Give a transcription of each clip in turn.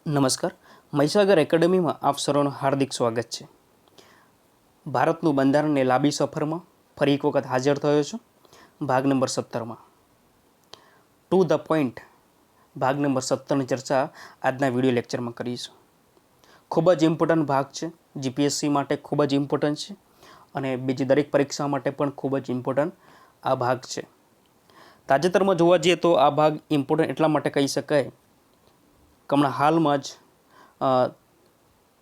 નમસ્કાર. મહીસાગર એકેડમીમાં આપ સર્વનું હાર્દિક સ્વાગત છે. ભારતનું બંધારણને લાંબી સફરમાં ફરી એક વખત હાજર થયો છું. ભાગ નંબર 17માં ટુ ધ પોઈન્ટ ભાગ નંબર 17ની ચર્ચા આજના વિડીયો લેક્ચરમાં કરીશું. ખૂબ જ ઇમ્પોર્ટન્ટ ભાગ છે. જીપીએસસી માટે ખૂબ જ ઇમ્પોર્ટન્ટ છે અને બીજી દરેક પરીક્ષા માટે પણ ખૂબ જ ઇમ્પોર્ટન્ટ આ ભાગ છે. તાજેતરમાં જોવા જઈએ તો આ ભાગ ઇમ્પોર્ટન્ટ એટલા માટે કહી શકાય કે હમણાં હાલમાં જ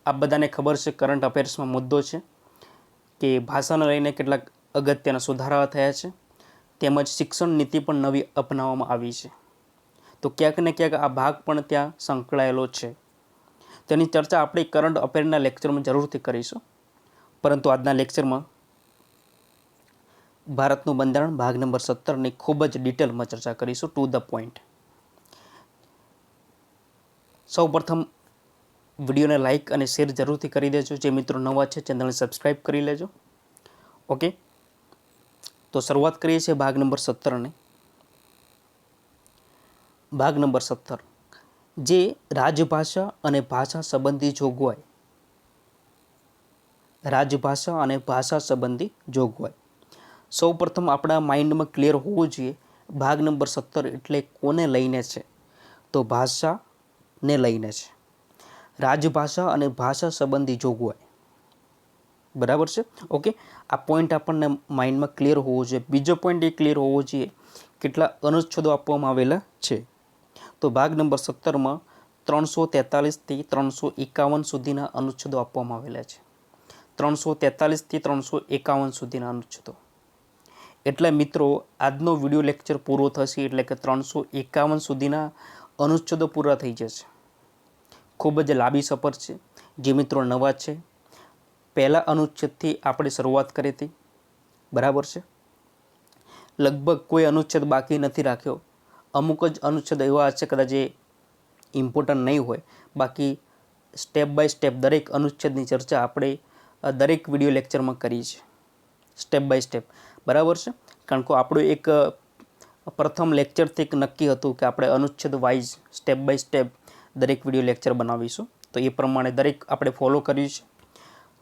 આ બધાને ખબર છે, કરંટ અફેર્સમાં મુદ્દો છે કે ભાષાને લઈને કેટલાક અગત્યના સુધારાઓ થયા છે, તેમજ શિક્ષણ નીતિ પણ નવી અપનાવવામાં આવી છે. તો ક્યાંક ને ક્યાંક આ ભાગ પણ ત્યાં સંકળાયેલો છે. તેની ચર્ચા આપણે કરંટ અફેરના લેક્ચરમાં જરૂરથી કરીશું, પરંતુ આજના લેક્ચરમાં ભારતનું બંધારણ ભાગ નંબર 17ની ખૂબ જ ડિટેલમાં ચર્ચા કરીશું, ટુ ધ પોઈન્ટ. સૌપ્રથમ વિડીયોને લાઇક અને શેર જરૂરથી કરી દેજો. જે મિત્રો નવા છે ચેનલને સબસ્ક્રાઈબ કરી લેજો. ઓકે, તો શરૂઆત કરીએ છીએ ભાગ નંબર 17ની. ભાગ નંબર 17 જે રાજભાષા અને ભાષા સંબંધી જોગવાઈ. રાજભાષા અને ભાષા સંબંધી જોગવાઈ સૌપ્રથમ આપણા માઇન્ડમાં ક્લિયર હોવું જોઈએ. ભાગ નંબર 17 એટલે કોને લઈને છે? તો ભાષાને લઈને છે. રાજભાષા અને ભાષા સંબંધી જોગવાઈ. બરાબર છે. ઓકે, આ પોઈન્ટ આપણને માઇન્ડમાં ક્લિયર હોવો જોઈએ. બીજો પોઈન્ટ એ ક્લિયર હોવો જોઈએ કેટલા અનુચ્છેદો આપવામાં આવેલા છે. તો ભાગ નંબર 17માં 343થી 351 સુધીના અનુચ્છેદો આપવામાં આવેલા છે. 343થી 351 સુધીના અનુચ્છેદો. એટલે મિત્રો આજનો વિડીયો લેક્ચર પૂરો થશે એટલે કે 351 સુધીના અનુચ્છેદો પૂરા થઈ જશે. ખૂબ જ લાંબી સફર છે. જે મિત્રો નવા છે, પહેલા અનુચ્છેદથી આપણે શરૂઆત કરી હતી. બરાબર છે. લગભગ કોઈ અનુચ્છેદ બાકી નથી રાખ્યો. અમુક જ અનુચ્છેદ એવા છે કદાચ જે ઇમ્પોર્ટન્ટ નહીં હોય. બાકી સ્ટેપ બાય સ્ટેપ દરેક અનુચ્છેદની ચર્ચા આપણે દરેક વિડીયો લેક્ચરમાં કરી છે, સ્ટેપ બાય સ્ટેપ. બરાબર છે. કારણ કે આપણું એક પ્રથમ લેક્ચરથી એક નક્કી હતું કે આપણે અનુચ્છેદ વાઇઝ સ્ટેપ બાય સ્ટેપ દરેક વિડીયો લેક્ચર બનાવીશું. તો એ પ્રમાણે દરેક આપણે ફોલો કર્યું છે.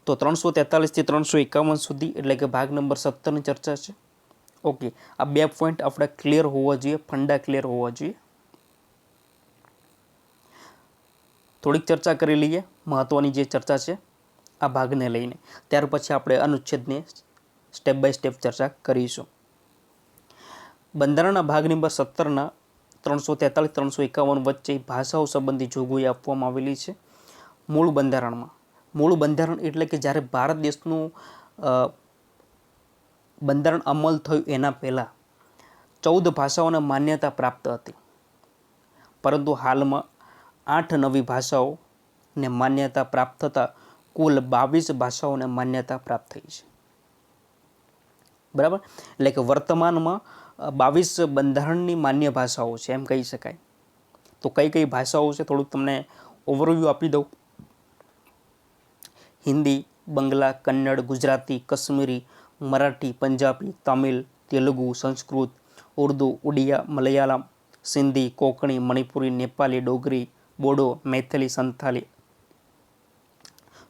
તો 343થી 351 સુધી એટલે કે ભાગ નંબર 17ની ચર્ચા છે. ઓકે, આ બે પોઈન્ટ આપણે ક્લિયર હોવા જોઈએ, ફંડા ક્લિયર હોવા જોઈએ. થોડીક ચર્ચા કરી લઈએ મહત્વની જે ચર્ચા છે આ ભાગને લઈને. ત્યાર પછી આપણે અનુચ્છેદને સ્ટેપ બાય સ્ટેપ ચર્ચા કરીશું. બંધારણના ભાગ નંબર 17ના 343-351 વચ્ચે ભાષાઓ સંબંધી જોગવાઈ આપવામાં આવેલી છે. મૂળ બંધારણમાં. મૂળ બંધારણ એટલે કે જ્યારે ભારત દેશનું બંધારણ અમલ થયું એના પહેલાં 14 ભાષાઓને માન્યતા પ્રાપ્ત હતી, પરંતુ હાલમાં 8 નવી ભાષાઓને માન્યતા પ્રાપ્ત થતાં કુલ 22 ભાષાઓને માન્યતા પ્રાપ્ત થઈ છે. બરાબર, એટલે કે વર્તમાનમાં 22 બંધારણની માન્ય ભાષાઓ છે એમ કહી શકાય. તો કઈ કઈ ભાષાઓ છે થોડુંક તમને ઓવરવ્યૂ આપી દઉં. હિન્દી, બંગલા, કન્નડ, ગુજરાતી, કશ્મીરી, મરાઠી, પંજાબી, તમિલ, તેલુગુ, સંસ્કૃત, ઉર્દુ, ઉડિયા, મલયાલમ, સિંધી, કોંકણી, મણિપુરી, નેપાલી, ડોગરી, બોડો, મૈથિલી, સંથાલી.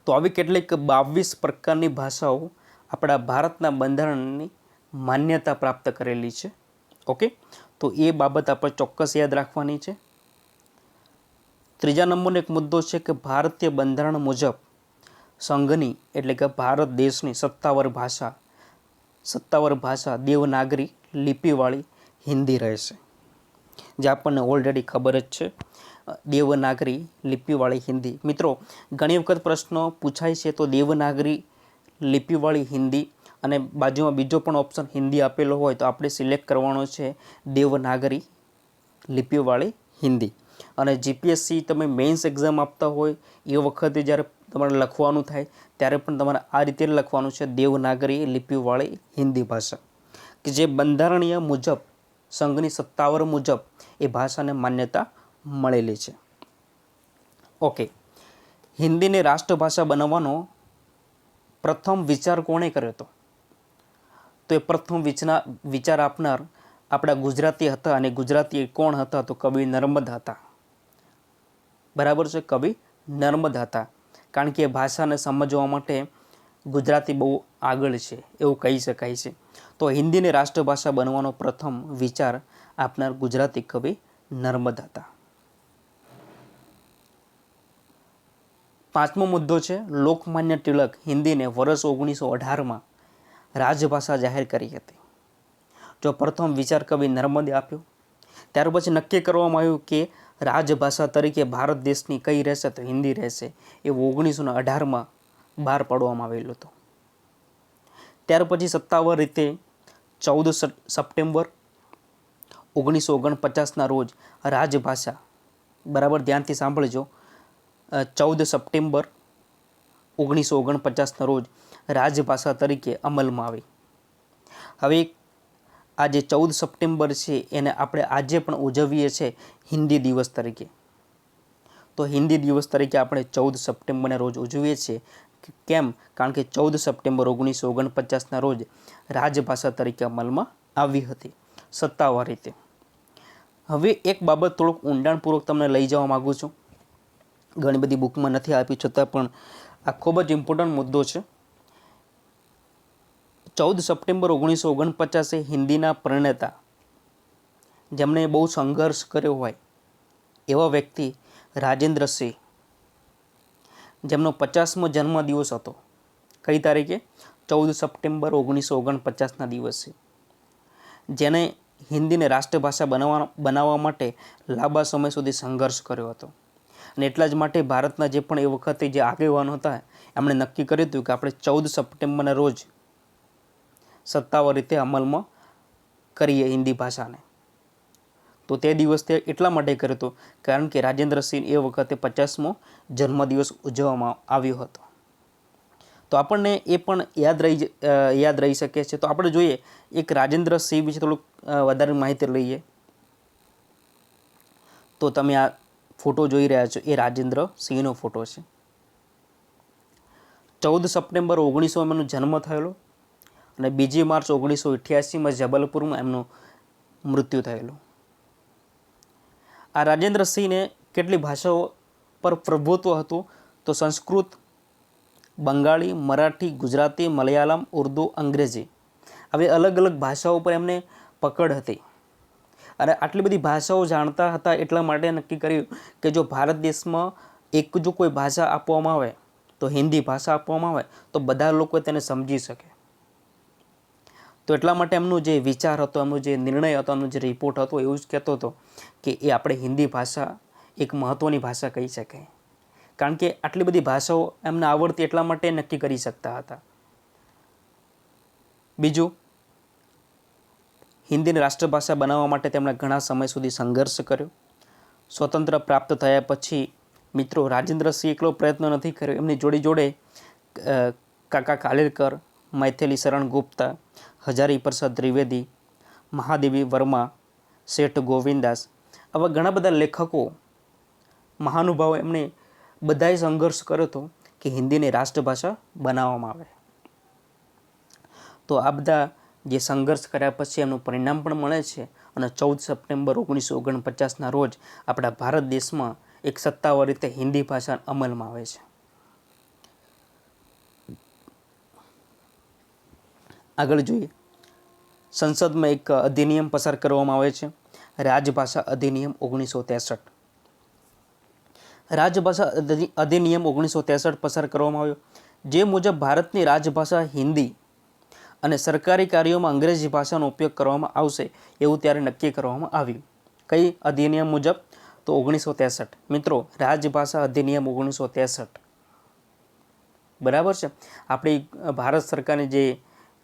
તો આવી કેટલીક 22 પ્રકારની ભાષાઓ આપણા ભારતના બંધારણની માન્યતા પ્રાપ્ત કરેલી છે. ઓકે, તો એ બાબત આપણે ચોક્કસ યાદ રાખવાની છે. ત્રીજા નંબરનો એક મુદ્દો છે કે ભારતીય બંધારણ મુજબ સંઘની એટલે કે ભારત દેશની સત્તાવાર ભાષા દેવનાગરી લિપિવાળી હિન્દી રહેશે. જે આપણને ઓલરેડી ખબર જ છે, દેવનાગરી લિપિવાળી હિન્દી. મિત્રો ઘણી વખત પ્રશ્નો પૂછાય છે તો દેવનાગરી લિપિવાળી હિન્દી અને બાજુમાં બીજો પણ ઓપ્શન હિન્દી આપેલો હોય તો આપણે સિલેક્ટ કરવાનો છે દેવનાગરી લિપિવાળી હિન્દી. અને જીપીએસસી તમે મેઇન્સ એક્ઝામ આપતા હોય એ વખતે જ્યારે તમારે લખવાનું થાય ત્યારે પણ તમારે આ રીતે લખવાનું છે દેવનાગરી લિપિવાળી હિન્દી ભાષા, કે જે બંધારણીય મુજબ સંઘની સત્તાવાર મુજબ એ ભાષાને માન્યતા મળેલી છે. ઓકે, હિન્દીને રાષ્ટ્રભાષા બનાવવાનો પ્રથમ વિચાર કોણે કર્યો હતો? તો એ પ્રથમ વિચાર આપનાર આપણા ગુજરાતી હતા. અને ગુજરાતી કોણ હતા? તો કવિ નર્મદ હતા. બરાબર છે, કવિ નર્મદ હતા. કારણ કે એ ભાષાને સમજવા માટે ગુજરાતી બહુ આગળ છે એવું કહી શકાય છે. તો હિન્દીને રાષ્ટ્રભાષા બનવાનો પ્રથમ વિચાર આપનાર ગુજરાતી કવિ નર્મદ હતા. પાંચમો મુદ્દો છે, લોકમાન્ય ટિળક હિન્દીને વર્ષ 1918માં રાજભાષા જાહેર કરી હતી. જો પ્રથમ વિચાર કવિ નર્મદે આપ્યો. ત્યાર પછી નક્કી કરવામાં આવ્યું કે રાજભાષા તરીકે ભારત દેશની કઈ રહેશે, તો હિન્દી રહેશે. એવું 1918માં બહાર પાડવામાં આવેલું હતું. ત્યાર પછી સત્તાવાર રીતે 14 સપ્ટેમ્બર 1949ના રોજ રાજભાષા, બરાબર ધ્યાનથી સાંભળજો, 14 સપ્ટેમ્બર 1949ના રોજ રાજભાષા તરીકે અમલમાં આવી. હવે આ જે 14 સપ્ટેમ્બર છે એને આપણે આજે પણ ઉજવીએ છીએ હિન્દી દિવસ તરીકે. તો હિન્દી દિવસ તરીકે આપણે 14 સપ્ટેમ્બરના રોજ ઉજવીએ છીએ. કેમ? કારણ કે 14 સપ્ટેમ્બર 1949ના રોજ રાજભાષા તરીકે અમલમાં આવી હતી સત્તાવાર રીતે. હવે એક બાબત થોડુંક ઊંડાણપૂર્વક તમને લઈ જવા માગું છું. ઘણી બધી બુકમાં નથી આપી છતાં પણ આ ખૂબ જ ઇમ્પોર્ટન્ટ મુદ્દો છે. 14 સપ્ટેમ્બર 1949 હિન્દીના પ્રણેતા, જેમણે બહુ સંઘર્ષ કર્યો હોય એવા વ્યક્તિ રાજેન્દ્ર સિંહ, જેમનો 50મો જન્મદિવસ હતો. કઈ તારીખે? 14 સપ્ટેમ્બર 1949ના દિવસે. જેને હિન્દીને રાષ્ટ્રભાષા બનાવવા માટે લાંબા સમય સુધી સંઘર્ષ કર્યો હતો. અને એટલા જ માટે ભારતના જે પણ એ વખતે જે આગેવાનો હતા એમણે નક્કી કર્યું હતું કે આપણે 14 સપ્ટેમ્બરના રોજ સત્તાવાર રીતે અમલમાં કરીએ હિન્દી ભાષાને. તો તે દિવસ તે એટલા માટે કર્યો હતો કારણ કે રાજેન્દ્ર સિંહ એ વખતે 50મો જન્મદિવસ ઉજવવામાં આવ્યો હતો. તો આપણને એ પણ યાદ રહી શકે છે. તો આપણે જોઈએ એક રાજેન્દ્ર સિંહ વિશે થોડુંક વધારે માહિતી લઈએ. તો તમે આ ફોટો જોઈ રહ્યા છો એ રાજેન્દ્ર સિંહનો ફોટો છે. 14 સપ્ટેમ્બર 1900 એમનો જન્મ થયેલો અને 2 માર્ચ 1988માં જબલપુરમાં એમનું મૃત્યુ થયેલું. આ રાજેન્દ્ર સિંહને કેટલી ભાષાઓ પર પ્રભુત્વ હતું? તો સંસ્કૃત, બંગાળી, મરાઠી, ગુજરાતી, મલયાલમ, ઉર્દુ, અંગ્રેજી, આવી અલગ અલગ ભાષાઓ પર એમને પકડ હતી. અને આટલી બધી ભાષાઓ જાણતા હતા એટલા માટે નક્કી કર્યું કે જો ભારત દેશમાં એક જો કોઈ ભાષા આપવામાં આવે તો હિન્દી ભાષા આપવામાં આવે તો બધા લોકો તેને સમજી શકે. તો એટલા માટે એમનો જે વિચાર હતો, એમનો જે નિર્ણય હતો, એમનો જે રિપોર્ટ હતો એવું જ કહેતો હતો કે એ આપણે હિન્દી ભાષા એક મહત્ત્વની ભાષા કહી શકાય. કારણ કે આટલી બધી ભાષાઓ એમને આવડતી એટલા માટે નક્કી કરી શકતા હતા. બીજું, હિન્દીને રાષ્ટ્રભાષા બનાવવા માટે તેમણે ઘણા સમય સુધી સંઘર્ષ કર્યો. સ્વતંત્ર પ્રાપ્ત થયા પછી મિત્રો રાજેન્દ્ર સિંહ એકલો પ્રયત્ન નથી કર્યો. એમની જોડે જોડે કાકા કાલેલકર, મૈથિલી શરણ ગુપ્તા, હજારી પ્રસાદ ત્રિવેદી, મહાદેવી વર્મા, શેઠ ગોવિંદાસ, આવા ઘણા બધા લેખકો, મહાનુભાવો, એમણે બધાએ સંઘર્ષ કર્યો હતો કે હિન્દીને રાષ્ટ્રભાષા બનાવવામાં આવે. તો આ બધા જે સંઘર્ષ કર્યા પછી એમનું પરિણામ પણ મળે છે અને 14 સપ્ટેમ્બર 1949ના રોજ આપણા ભારત દેશમાં એક સત્તાવાર રીતે હિન્દી ભાષા અમલમાં આવે છે. આગળ જોઈએ, સંસદમાં એક અધિનિયમ પસાર કરવામાં આવે છે, રાજભાષા અધિનિયમ 1963. રાજભાષા અધિનિયમ 1963 પસાર કરવામાં આવ્યો, જે મુજબ ભારતની રાજભાષા હિન્દી અને સરકારી કાર્યોમાં અંગ્રેજી ભાષાનો ઉપયોગ કરવામાં આવશે એવું ત્યારે નક્કી કરવામાં આવ્યું. કઈ અધિનિયમ મુજબ? તો 1963. મિત્રો, રાજભાષા અધિનિયમ 1963. બરાબર છે. આપણી ભારત સરકારની જે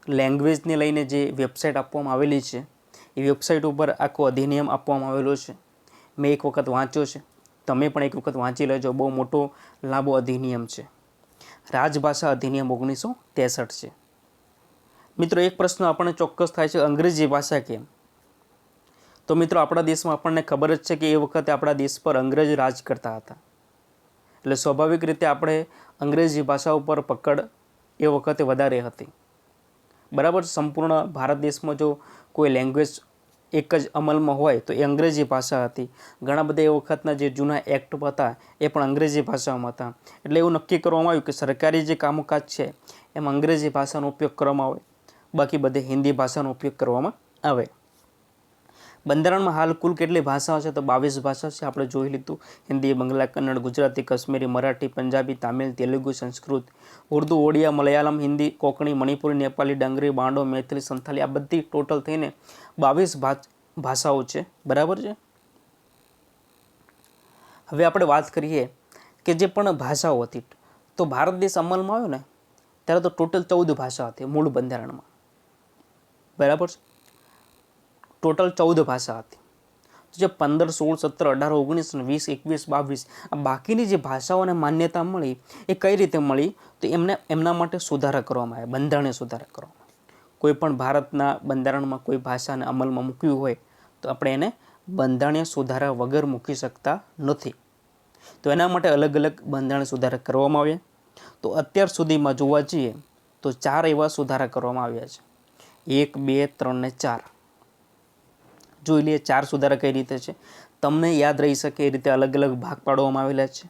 લેંગ્વેજને લઈને જે વેબસાઇટ આપવામાં આવેલી છે એ વેબસાઇટ ઉપર આખો અધિનિયમ આપવામાં આવેલો છે. મેં એક વખત વાંચ્યો છે, તમે પણ એક વખત વાંચી લેજો. બહુ મોટો લાંબો અધિનિયમ છે. રાજભાષા અધિનિયમ 1963 છે. મિત્રો, એક પ્રશ્ન આપણને ચોક્કસ થાય છે, અંગ્રેજી ભાષા કેમ? તો મિત્રો, આપણા દેશમાં આપણને ખબર જ છે કે એ વખતે આપણા દેશ પર અંગ્રેજ રાજ કરતા હતા. એટલે સ્વાભાવિક રીતે આપણે અંગ્રેજી ભાષા ઉપર પકડ એ વખતે વધારે હતી. બરાબર. સંપૂર્ણ ભારત દેશમાં જો કોઈ લેંગ્વેજ એક જ અમલમાં હોય તો એ અંગ્રેજી ભાષા હતી. ઘણા બધા એ વખતના જે જૂના એક્ટ હતા એ પણ અંગ્રેજી ભાષામાં હતા. એટલે એવું નક્કી કરવામાં આવ્યું કે સરકારી જે કામકાજ છે એમાં અંગ્રેજી ભાષાનો ઉપયોગ કરવામાં આવે, બાકી બધે હિન્દી ભાષાનો ઉપયોગ કરવામાં આવે. બંધારણમાં હાલ કુલ કેટલી ભાષાઓ છે? તો 22 ભાષા છે. આપણે જોઈ લીધું. હિન્દી, બંગલા, કન્નડ, ગુજરાતી, કાશ્મીરી, મરાઠી, પંજાબી, તામિલ, તેલુગુ, સંસ્કૃત, ઉર્દુ, ઓડિયા, મલયાલમ, હિન્દી, કોંકણી, મણિપુરી, નેપાળી, ડાંગરી, બાંડો, મૈથિલી, સંથાલી, આ બધી ટોટલ થઈને 22 ભાષાઓ છે. બરાબર છે. હવે આપણે વાત કરીએ કે જે પણ ભાષાઓ હતી, તો ભારત દેશ અમલમાં આવ્યો ને ત્યારે તો ટોટલ 14 ભાષા હતી મૂળ બંધારણમાં. બરાબર છે. ટોટલ 14 ભાષા હતી. જે 15, 16, 17, 18, 19, 20, 21, 22 આ બાકીની જે ભાષાઓને માન્યતા મળી એ કઈ રીતે મળી? તો એમના માટે સુધારા કરવામાં આવ્યા, બંધારણીય સુધારા કરવામાં. કોઈ પણ ભારતના બંધારણમાં કોઈ ભાષાને અમલમાં મૂક્યું હોય તો આપણે એને બંધારણીય સુધારા વગર મૂકી શકતા નથી. તો એના માટે અલગ અલગ બંધારણીય સુધારા કરવામાં આવ્યા. તો અત્યાર સુધીમાં જોવા જઈએ તો 4 એવા સુધારા કરવામાં આવ્યા છે. 1, 2, 3 ને 4. જોઈ લઈએ 4 સુધારા કઈ રીતે છે. તમને યાદ રહી શકે એ રીતે અલગ અલગ ભાગ પાડવામાં આવેલા છે.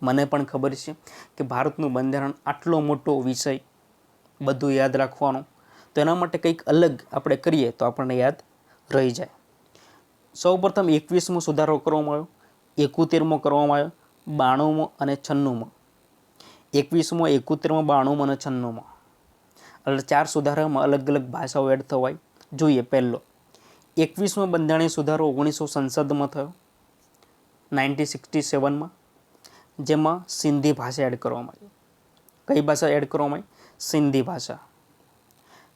મને પણ ખબર છે કે ભારતનું બંધારણ આટલો મોટો વિષય, બધું યાદ રાખવાનું, તો એના માટે કંઈક અલગ આપણે કરીએ તો આપણને યાદ રહી જાય. સૌપ્રથમ 21મો સુધારો કરવામાં આવ્યો, 71મો કરવામાં આવ્યો, 92મો અને 96મો. 21મો, 71મો, 92મો અને 96મો. એટલે 4 સુધારામાં અલગ અલગ ભાષાઓ એડ થવાય. જોઈએ પહેલો 21મો બંધારણીય સુધારો 1900 સંસદમાં થયો 1967માં, જેમાં સિંધી ભાષા એડ કરવામાં આવી. કઈ ભાષા એડ કરવામાં આવી? સિંધી ભાષા.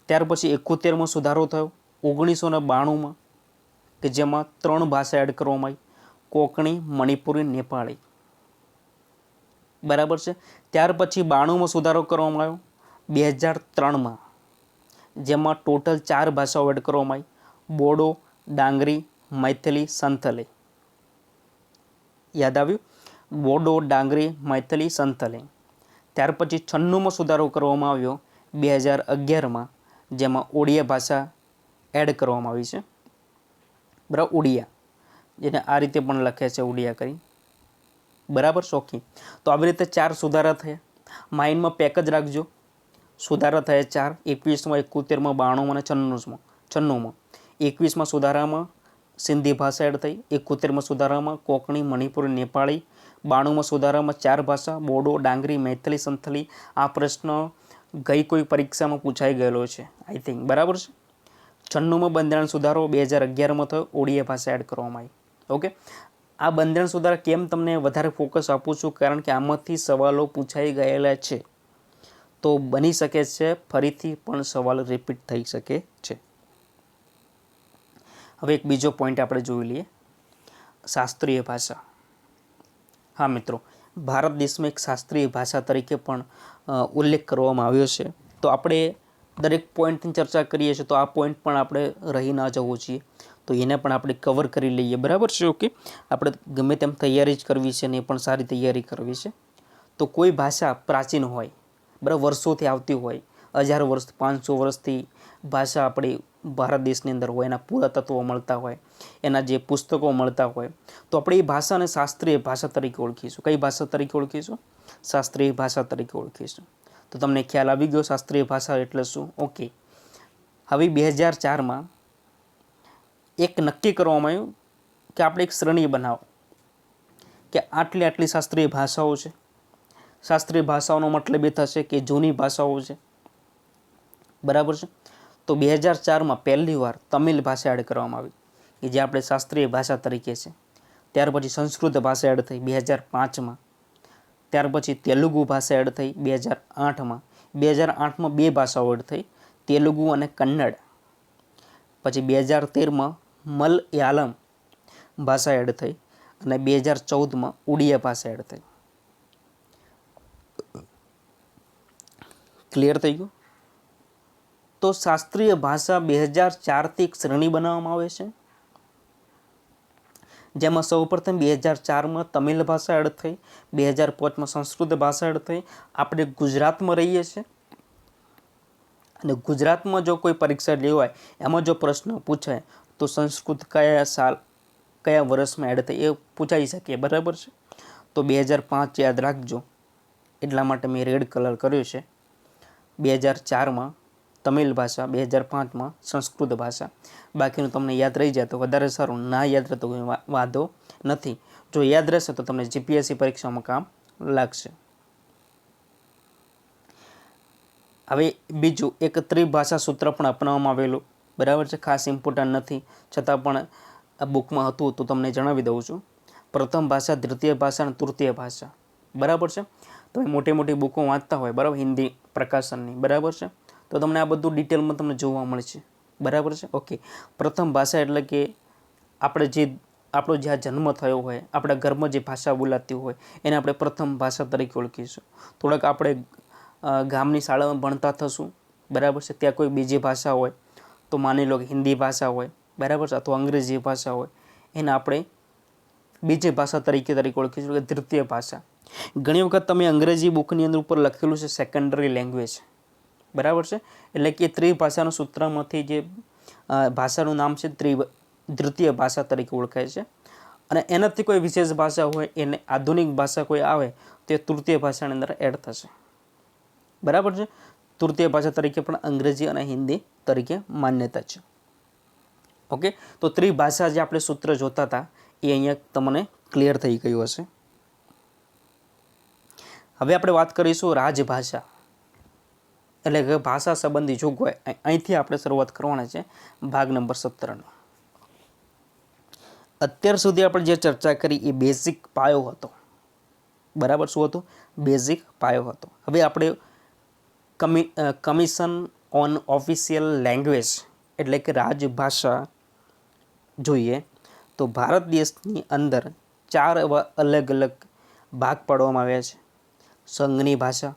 ત્યાર પછી 71મો સુધારો થયો 1992માં, કે જેમાં 3 ભાષા એડ કરવામાં આવી, કોંકણી, મણિપુરી, નેપાળી. બરાબર છે. ત્યાર પછી 92મો સુધારો કરવામાં આવ્યો 2003માં, જેમાં ટોટલ 4 ભાષાઓ એડ કરવામાં આવી, બોડો, ડાંગરી, મૈથિલી, સંથાલી. યાદ આવ્યું? બોડો, ડાંગરી, મૈથિલી, સંથાલી. ત્યાર પછી 96મો સુધારો કરવામાં આવ્યો 2011માં, જેમાં ઓડિયા ભાષા એડ કરવામાં આવી છે. બરાબર, ઓડિયા, જેને આ રીતે પણ લખે છે ઓડિયા કરી. બરાબર, શોખી. તો આવી રીતે 4 સુધારા થયા. માઇન્ડમાં પેક જ રાખજો. સુધારા થયા 4, 21માં, 71માં, 92માં અને 96માં. 21માં સુધારામાં સિંધી ભાષા એડ થઈ, 71માં સુધારામાં કોંકણી, મણિપુરી, નેપાળી, 92માં સુધારામાં 4 ભાષા, બોડો, ડાંગરી, મૈથિલી, સંથાલી. આ પ્રશ્ન ગઈ કોઈ પરીક્ષામાં પૂછાઈ ગયેલો છે આઈ થિંક. બરાબર છે. 96માં બંધારણ સુધારો 2011માં થયો, ઓડિયા ભાષા એડ કરવામાં આવી. ઓકે. આ બંધારણ સુધારા કેમ તમને વધારે ફોકસ આપું છું? કારણ કે આમાંથી સવાલો પૂછાઈ ગયેલા છે. તો બની શકે છે ફરીથી પણ સવાલ રિપીટ થઈ શકે છે. હવે એક બીજો પોઈન્ટ આપણે જોઈ લઈએ, શાસ્ત્રીય ભાષા. હા મિત્રો, ભારત દેશમાં એક શાસ્ત્રીય ભાષા તરીકે પણ ઉલ્લેખ કરવામાં આવ્યો છે. તો આપણે દરેક પોઈન્ટની ચર્ચા કરીએ છીએ તો આ પોઈન્ટ પણ આપણે રહી ના જવું જોઈએ, તો એને પણ આપણે કવર કરી લઈએ. બરાબર છે. ઓકે. આપણે ગમે તેમ તૈયારી જ કરવી છે ને એ પણ સારી તૈયારી કરવી છે. તો કોઈ ભાષા પ્રાચીન હોય, બરાબર, વર્ષોથી આવતી હોય, 1000 વર્ષ, 500 વર્ષથી ભાષા આપણી ભારત દેશની અંદર હોય, એના પુરાતત્વો મળતા હોય, એના જે પુસ્તકો મળતા હોય, તો આપણે એ ભાષાને શાસ્ત્રીય ભાષા તરીકે ઓળખીશું. કઈ ભાષા તરીકે ઓળખીશું? શાસ્ત્રીય ભાષા તરીકે ઓળખીશું. તો તમને ખ્યાલ આવી ગયો શાસ્ત્રીય ભાષા એટલે શું? ઓકે. હવે 2004માં એક નક્કી કરવામાં આવ્યું કે આપણે એક શ્રેણી બનાવો કે આટલી આટલી શાસ્ત્રીય ભાષાઓ છે. શાસ્ત્રીય ભાષાઓનો મતલબ એ થશે કે જૂની ભાષાઓ છે. બરાબર છે. તો 2004માં પહેલી વાર તમિલ ભાષા એડ કરવામાં આવી, કે જે આપણે શાસ્ત્રીય ભાષા તરીકે છે. ત્યાર પછી સંસ્કૃત ભાષા એડ થઈ 2005માં. ત્યાર પછી તેલુગુ ભાષા એડ થઈ 2008માં. 2008માં 2 ભાષાઓ એડ થઈ, તેલુગુ અને કન્નડ. પછી 2013માં મલયાલમ ભાષા એડ થઈ અને 2014માં ઉડિયા ભાષા એડ થઈ. ક્લિયર થઈ ગયું? તો શાસ્ત્રીય ભાષા 2004થી એક શ્રેણી બનાવવામાં આવે છે, જેમાં સૌપ્રથમ 2004માં તમિલ ભાષા એડ થઈ, 2005માં સંસ્કૃત ભાષા એડ થઈ. આપણે ગુજરાતમાં રહીએ છીએ અને ગુજરાતમાં જો કોઈ પરીક્ષા લેવાય એમાં જો પ્રશ્ન પૂછાય તો સંસ્કૃત કયા વર્ષમાં એડ થઈ એ પૂછાઈ શકે, બરાબર છે. તો 2005 યાદ રાખજો, એટલા માટે મેં રેડ કલર કર્યો છે. 2004માં તમિલ ભાષા, 2005માં સંસ્કૃત ભાષા. બાકીનું તમને યાદ રહી જાય તો વધારે સારું, ના યાદ રહે તો કોઈ વાંધો નથી. જો યાદ રહેશે તો તમને જીપીએસસી પરીક્ષામાં કામ લાગશે. હવે બીજું એક ત્રિભાષા સૂત્ર પણ અપનાવવામાં આવેલું, બરાબર છે. ખાસ ઇમ્પોર્ટન્ટ નથી, છતાં પણ આ બુકમાં હતું તો તમને જણાવી દઉં છું. પ્રથમ ભાષા, દ્વિતીય ભાષા અને તૃતીય ભાષા, બરાબર છે. તમે મોટી મોટી બુકો વાંચતા હોય, બરાબર, હિન્દી પ્રકાશનની, બરાબર છે, તો તમને આ બધું ડિટેલમાં તમને જોવા મળશે, બરાબર છે. ઓકે, પ્રથમ ભાષા એટલે કે આપણો જ્યાં જન્મ થયો હોય, આપણા ઘરમાં જે ભાષા બોલાતી હોય એને આપણે પ્રથમ ભાષા તરીકે ઓળખીશું. થોડાક આપણે ગામની શાળામાં ભણતા થશું, બરાબર છે, ત્યાં કોઈ બીજી ભાષા હોય તો માની લો કે હિન્દી ભાષા હોય, બરાબર છે, અથવા અંગ્રેજી ભાષા હોય, એને આપણે બીજી ભાષા તરીકે ઓળખીશું કે તૃતીય ભાષા. ઘણી વખત તમે અંગ્રેજી બુકની અંદર ઉપર લખેલું છે સેકન્ડરી લેંગ્વેજ, બરાબર છે, એટલે કે ત્રિભાષાના સૂત્રમાંથી જે ભાષાનું નામ છે દ્વિતીય ભાષા તરીકે ઓળખાય છે. અને એનાથી કોઈ વિશેષ ભાષા હોય એને આધુનિક ભાષા કોઈ આવે તો એ તૃતીય ભાષાની અંદર એડ થશે, બરાબર છે. તૃતીય ભાષા તરીકે પણ અંગ્રેજી અને હિન્દી તરીકે માન્યતા છે. ઓકે, તો ત્રિભાષા જે આપણે સૂત્ર જોતા હતા એ અહીંયા તમને ક્લિયર થઈ ગયું હશે. હવે આપણે વાત કરીશું રાજભાષા, એટલે કે ભાષા સંબંધી જોગવાઈ. અહીંથી આપણે શરૂઆત કરવાના છે ભાગ નંબર 17નો. અત્યાર સુધી આપણે જે ચર્ચા કરી એ બેઝિક પાયો હતો, બરાબર. શું હતો? બેઝિક પાયો હતો. હવે આપણે કમિશન ઓન ઓફિશિયલ લેંગ્વેજ એટલે કે રાજભાષા જોઈએ તો ભારત દેશની અંદર 4 એવા અલગ અલગ ભાગ પાડવામાં આવ્યા છે. સંઘની ભાષા,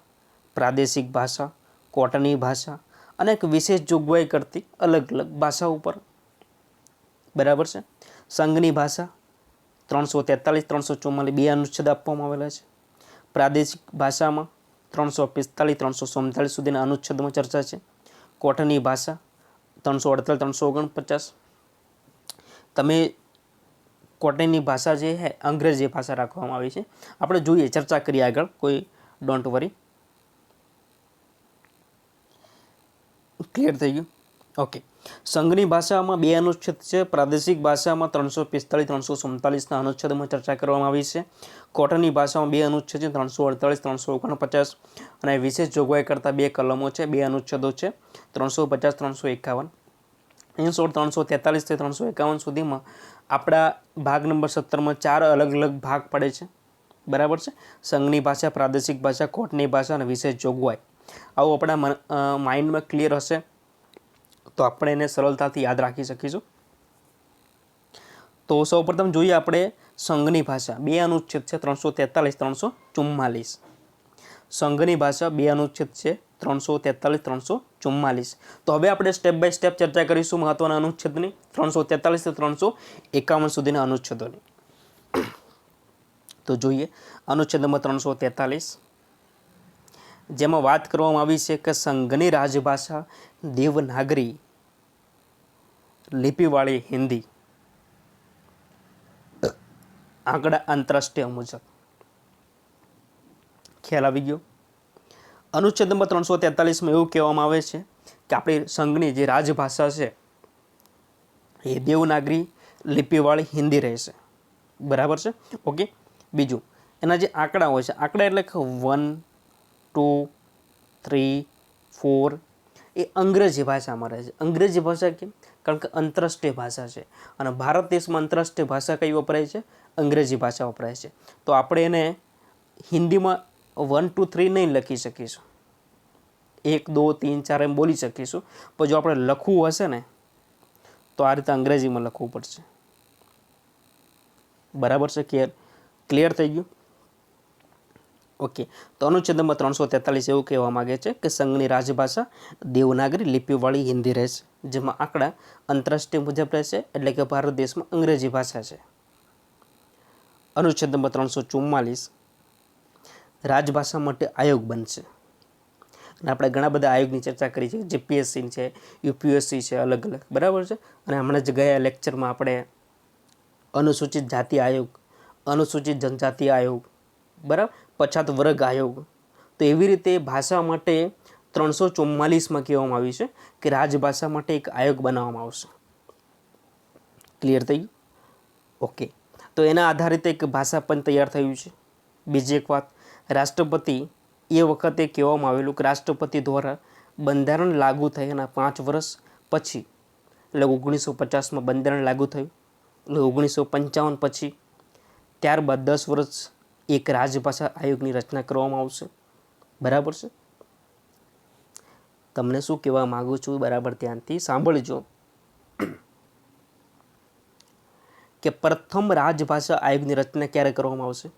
પ્રાદેશિક ભાષા, કોટની ભાષા અને એક વિશેષ જોગવાઈ કરતી અલગ અલગ ભાષા ઉપર, બરાબર છે. સંઘની ભાષા 343, 344 બે અનુચ્છેદ આપવામાં આવેલા છે. પ્રાદેશિક ભાષામાં 345, 347 સુધીના અનુચ્છેદમાં ચર્ચા છે. કોટની ભાષા 348, 349. તમે કોટની ભાષા જે છે અંગ્રેજી ભાષા રાખવામાં આવી છે. આપણે જોઈએ, ચર્ચા કરીએ આગળ, કોઈ ડોન્ટ વરી. ક્લિયર થઈ ગયું? ઓકે. સંઘની ભાષામાં 2 અનુચ્છેદ છે. પ્રાદેશિક ભાષામાં 345, 347ના અનુચ્છેદમાં ચર્ચા કરવામાં આવી છે. કોટની ભાષામાં 2 અનુચ્છેદ છે, 348, 349, અને વિશેષ જોગવાઈ કરતા 2 કલમો છે, 2 અનુચ્છેદો છે, 350, 351. In short 343 થી 351 સુધીમાં આપણા ભાગ નંબર 17માં 4 અલગ અલગ ભાગ પડે છે, બરાબર છે. સંઘની ભાષા, પ્રાદેશિક ભાષા, કોટની ભાષા અને વિશેષ જોગવાઈ. આવું આપણા માઇન્ડમાં ક્લિયર હશે તો આપણે એને સરળતાથી યાદ રાખી શકીશું. તો સૌપ્રથમ જોઈએ આપણે સંઘની ભાષા. 2 અનુચ્છેદ છે, 343, 344. સંઘની ભાષા 2 અનુચ્છેદ છે, 343, 344. તો હવે આપણે સ્ટેપ બાય સ્ટેપ ચર્ચા કરીશું મહત્વના અનુચ્છેદની, 343 થી 351 સુધીના અનુચ્છેદોની. તો જોઈએ અનુચ્છેદ નંબર 343, જેમાં વાત કરવામાં આવી છે કે સંઘની રાજભાષા દેવનાગરી લિપિવાળી હિન્દી આંકડા આંતરરાષ્ટ્રીય મુજબ. ખ્યાલ આવી ગયો? અનુચ્છેદ નંબર 343માં એવું કહેવામાં આવે છે કે આપણી સંઘની જે રાજભાષા છે એ દેવનાગરી લિપિવાળી હિન્દી રહેશે, બરાબર છે. ઓકે. બીજું એના જે આંકડા હોય છે, આંકડા એટલે કે 1, 2, 3, 4 એ અંગ્રેજી ભાષામાં રહે છે. અંગ્રેજી ભાષા કેમ? કારણ કે આંતરરાષ્ટ્રીય ભાષા છે અને ભારત દેશમાં આંતરરાષ્ટ્રીય ભાષા કઈ વપરાય છે? અંગ્રેજી ભાષા વપરાય છે. તો આપણે એને હિન્દીમાં 1, 2, 3 નહીં લખી શકીશું, 1, 2, 3, 4 એમ બોલી શકીશું, પણ જો આપણે લખવું હશે ને તો આ રીતે અંગ્રેજીમાં લખવું પડશે, બરાબર છે. ક્લિયર થઈ ગયું? ઓકે. તો અનુચ્છેદ નંબર 343 એવું કહેવા માંગે છે કે સંઘની રાજભાષા દેવનાગરી લિપિવાળી હિન્દી રહેશે, જેમાં આંકડા આંતરરાષ્ટ્રીય મુજબ રહેશે, એટલે કે ભારત દેશમાં અંગ્રેજી ભાષા છે. અનુચ્છેદ નંબર 344, રાજભાષા માટે આયોગ બનશે. અને આપણે ઘણા બધા આયોગની ચર્ચા કરી છે, જીપીએસસી છે, યુપીએસસી છે, અલગ અલગ, બરાબર છે. અને હમણાં જ ગયા લેક્ચરમાં આપણે અનુસૂચિત જાતિ આયોગ, અનુસૂચિત જનજાતિ આયોગ, બરાબર, પછાત વર્ગ આયોગ, તો એવી રીતે ભાષા માટે 344માં કહેવામાં આવ્યું છે કે રાજભાષા માટે એક આયોગ બનાવવામાં આવશે. ક્લિયર થઈ ગયું? ઓકે. તો એના આધારિત એક ભાષા પણ તૈયાર થયું છે. બીજી એક વાત, રાષ્ટ્રપતિ, એ વખતે કહેવામાં આવેલું કે રાષ્ટ્રપતિ દ્વારા બંધારણ લાગુ થયાના 5 વર્ષ પછી, એટલે 1950માં બંધારણ લાગુ થયું, એટલે 1955 પછી, ત્યારબાદ 10 વર્ષ એક રાજભાષા આયોગની રચના કરવામાં આવશે. બરાબર છે? તમને શું કહેવા માગું છું, બરાબર ધ્યાનથી સાંભળજો કે પ્રથમ રાજભાષા આયોગની રચના ક્યારે કરવામાં આવશે?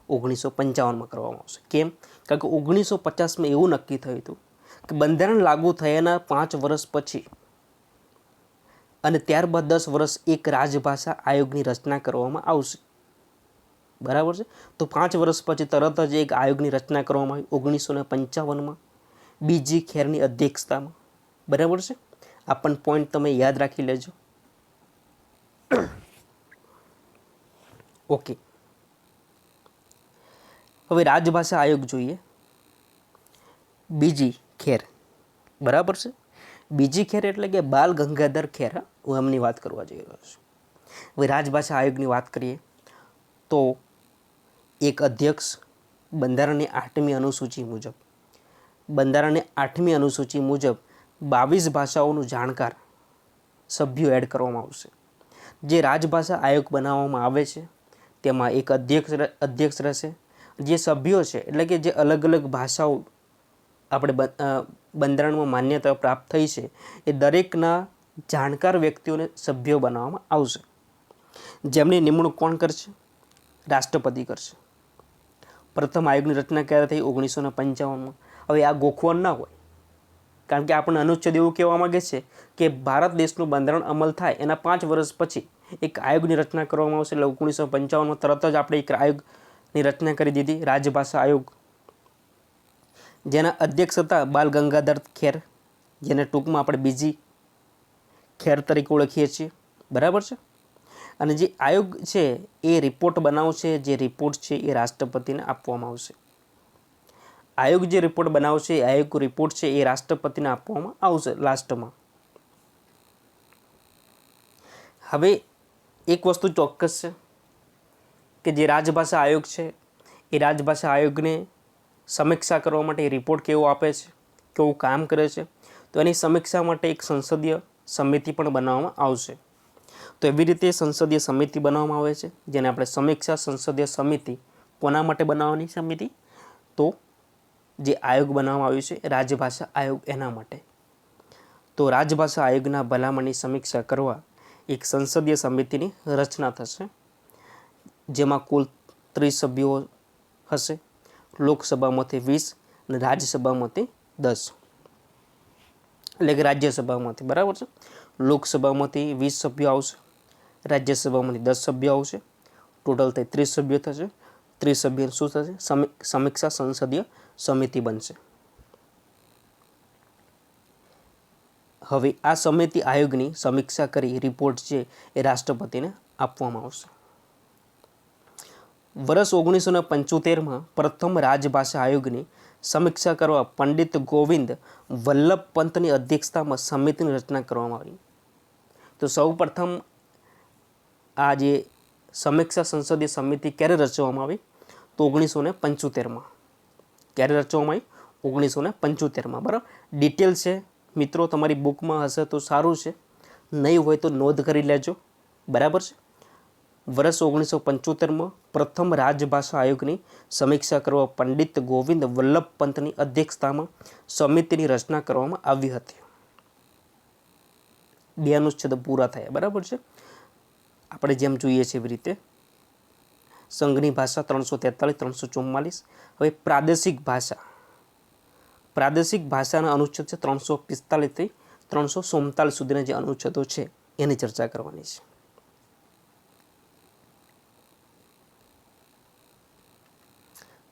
1955માં કરવામાં આવશે. કેમ? કારણ કે 1950માં એવું નક્કી થયું હતું કે બંધારણ લાગુ થયાના 5 વર્ષ પછી અને ત્યારબાદ 10 વર્ષ એક રાજભાષા આયોગની રચના કરવામાં આવશે. બરાબર છે? તો 5 વર્ષ પછી તરત જ એક આયોગની રચના કરવામાં આવી 1955માં બીજી ખેરની અધ્યક્ષતામાં. બરાબર છે? આ પણ પોઈન્ટ તમે યાદ રાખી લેજો. ઓકે. હવે રાજભાષા આયોગ જોઈએ. બીજી ખેર, બરાબર છે? બીજી ખેર એટલે કે બાલ ગંગાધર ખેર, હું એમની વાત કરવા જઈ રહ્યો છું. હવે રાજભાષા આયોગની વાત કરીએ તો એક અધ્યક્ષ, બંધારણની 8મી અનુસૂચિ મુજબ, બંધારણની 8મી અનુસૂચિ મુજબ 22 ભાષાઓનું જાણકાર સભ્યો એડ કરવામાં આવશે. જે રાજભાષા આયોગ બનાવવામાં આવે છે તેમાં એક અધ્યક્ષ રહેશે. જે સભ્યો છે એટલે કે જે અલગ અલગ ભાષાઓ આપણે બંધારણમાં માન્યતા પ્રાપ્ત થઈ છે એ દરેકના જાણકાર વ્યક્તિઓને સભ્યો બનાવવામાં આવશે. જેમની નિમણૂક કોણ કરશે? રાષ્ટ્રપતિ કરશે. પ્રથમ આયોગની રચના ક્યારે થઈ? 1955માં. હવે આ ગોખવણ ના હોય, કારણ કે આપણને અનુચ્છેદ એવું કહેવા માગે છે કે ભારત દેશનું બંધારણ અમલ થાય એના 5 વર્ષ પછી એક આયોગની રચના કરવામાં આવશે. એટલે 1955માં તરત જ આપણે એક આયોગની રચના કરી દીધી, રાજભાષા આયોગ, જેના અધ્યક્ષ હતા બાલ ગંગાધર ખેર, જેને ટૂંકમાં આપણે બીજી ખેર તરીકે ઓળખીએ છીએ. બરાબર છે? અને જે આયોગ છે એ રિપોર્ટ બનાવશે. જે રિપોર્ટ છે એ રાષ્ટ્રપતિને આપવામાં આવશે. આયોગ જે રિપોર્ટ બનાવશે, આયોગ રિપોર્ટ છે એ રાષ્ટ્રપતિને આપવામાં આવશે લાસ્ટમાં. હવે એક વસ્તુ ચોક્કસ છે કે જે રાજભાષા આયોગ છે એ રાજભાષા આયોગને સમીક્ષા કરવા માટે રિપોર્ટ કેવો આપે છે, કેવું કામ કરે છે, તો એની સમીક્ષા માટે એક સંસદીય સમિતિ પણ બનાવવામાં આવશે. તો એવી રીતે સંસદીય સમિતિ બનાવવામાં આવે છે, જેને આપણે સમીક્ષા સંસદીય સમિતિ. કોના માટે બનાવવાની સમિતિ? તો જે આયોગ બનાવવામાં આવ્યું છે રાજભાષા આયોગ, એના માટે. તો રાજભાષા આયોગના ભલામણની સમીક્ષા કરવા એક સંસદીય સમિતિની રચના થશે, જેમાં કુલ 30 સભ્યો હશે. લોકસભામાંથી 20 અને રાજ્યસભામાંથી 10, એટલે કે રાજ્યસભામાંથી. બરાબર છે? લોકસભામાંથી 20 સભ્યો આવશે, રાજ્યસભામાંથી 10 સભ્યો આવશે. ટોટલ થઈ 30 સભ્યો થશે. 30 સભ્યો શું થશે? સમીક્ષા સંસદીય સમિતિ બનશે. હવે આ સમિતિ આયોગની સમીક્ષા કરી રિપોર્ટ છે એ રાષ્ટ્રપતિને આપવામાં આવશે. વર્ષ 1975માં પ્રથમ રાજભાષા આયોગની સમીક્ષા કરવા પંડિત ગોવિંદ વલ્લભ પંતની અધ્યક્ષતામાં સમિતિની રચના કરવામાં આવી. તો સૌ પ્રથમ આ જે સમીક્ષા સંસદીય સમિતિ ક્યારે રચવામાં આવી? તો 1975માં. ક્યારે રચવામાં આવી? 1975માં. બરાબર. ડિટેલ છે મિત્રો, તમારી બુકમાં હશે તો સારું છે, નહીં હોય તો નોંધ કરી લેજો. બરાબર છે? વર્ષ 1975માં પ્રથમ રાજભાષા આયોગની સમીક્ષા કરવા પંડિત ગોવિંદ વલ્લભ પંતની અધ્યક્ષતામાં સમિતિની રચના કરવામાં આવી હતી. 2 અનુચ્છેદ પૂરા થયા. બરાબર છે? આપણે જેમ જોઈએ છીએ એવી રીતે સંઘની ભાષા 343, 344. હવે પ્રાદેશિક ભાષા, પ્રાદેશિક ભાષાના અનુચ્છેદ છે 345 થી 347 સુધીના જે અનુચ્છેદો છે એની ચર્ચા કરવાની છે.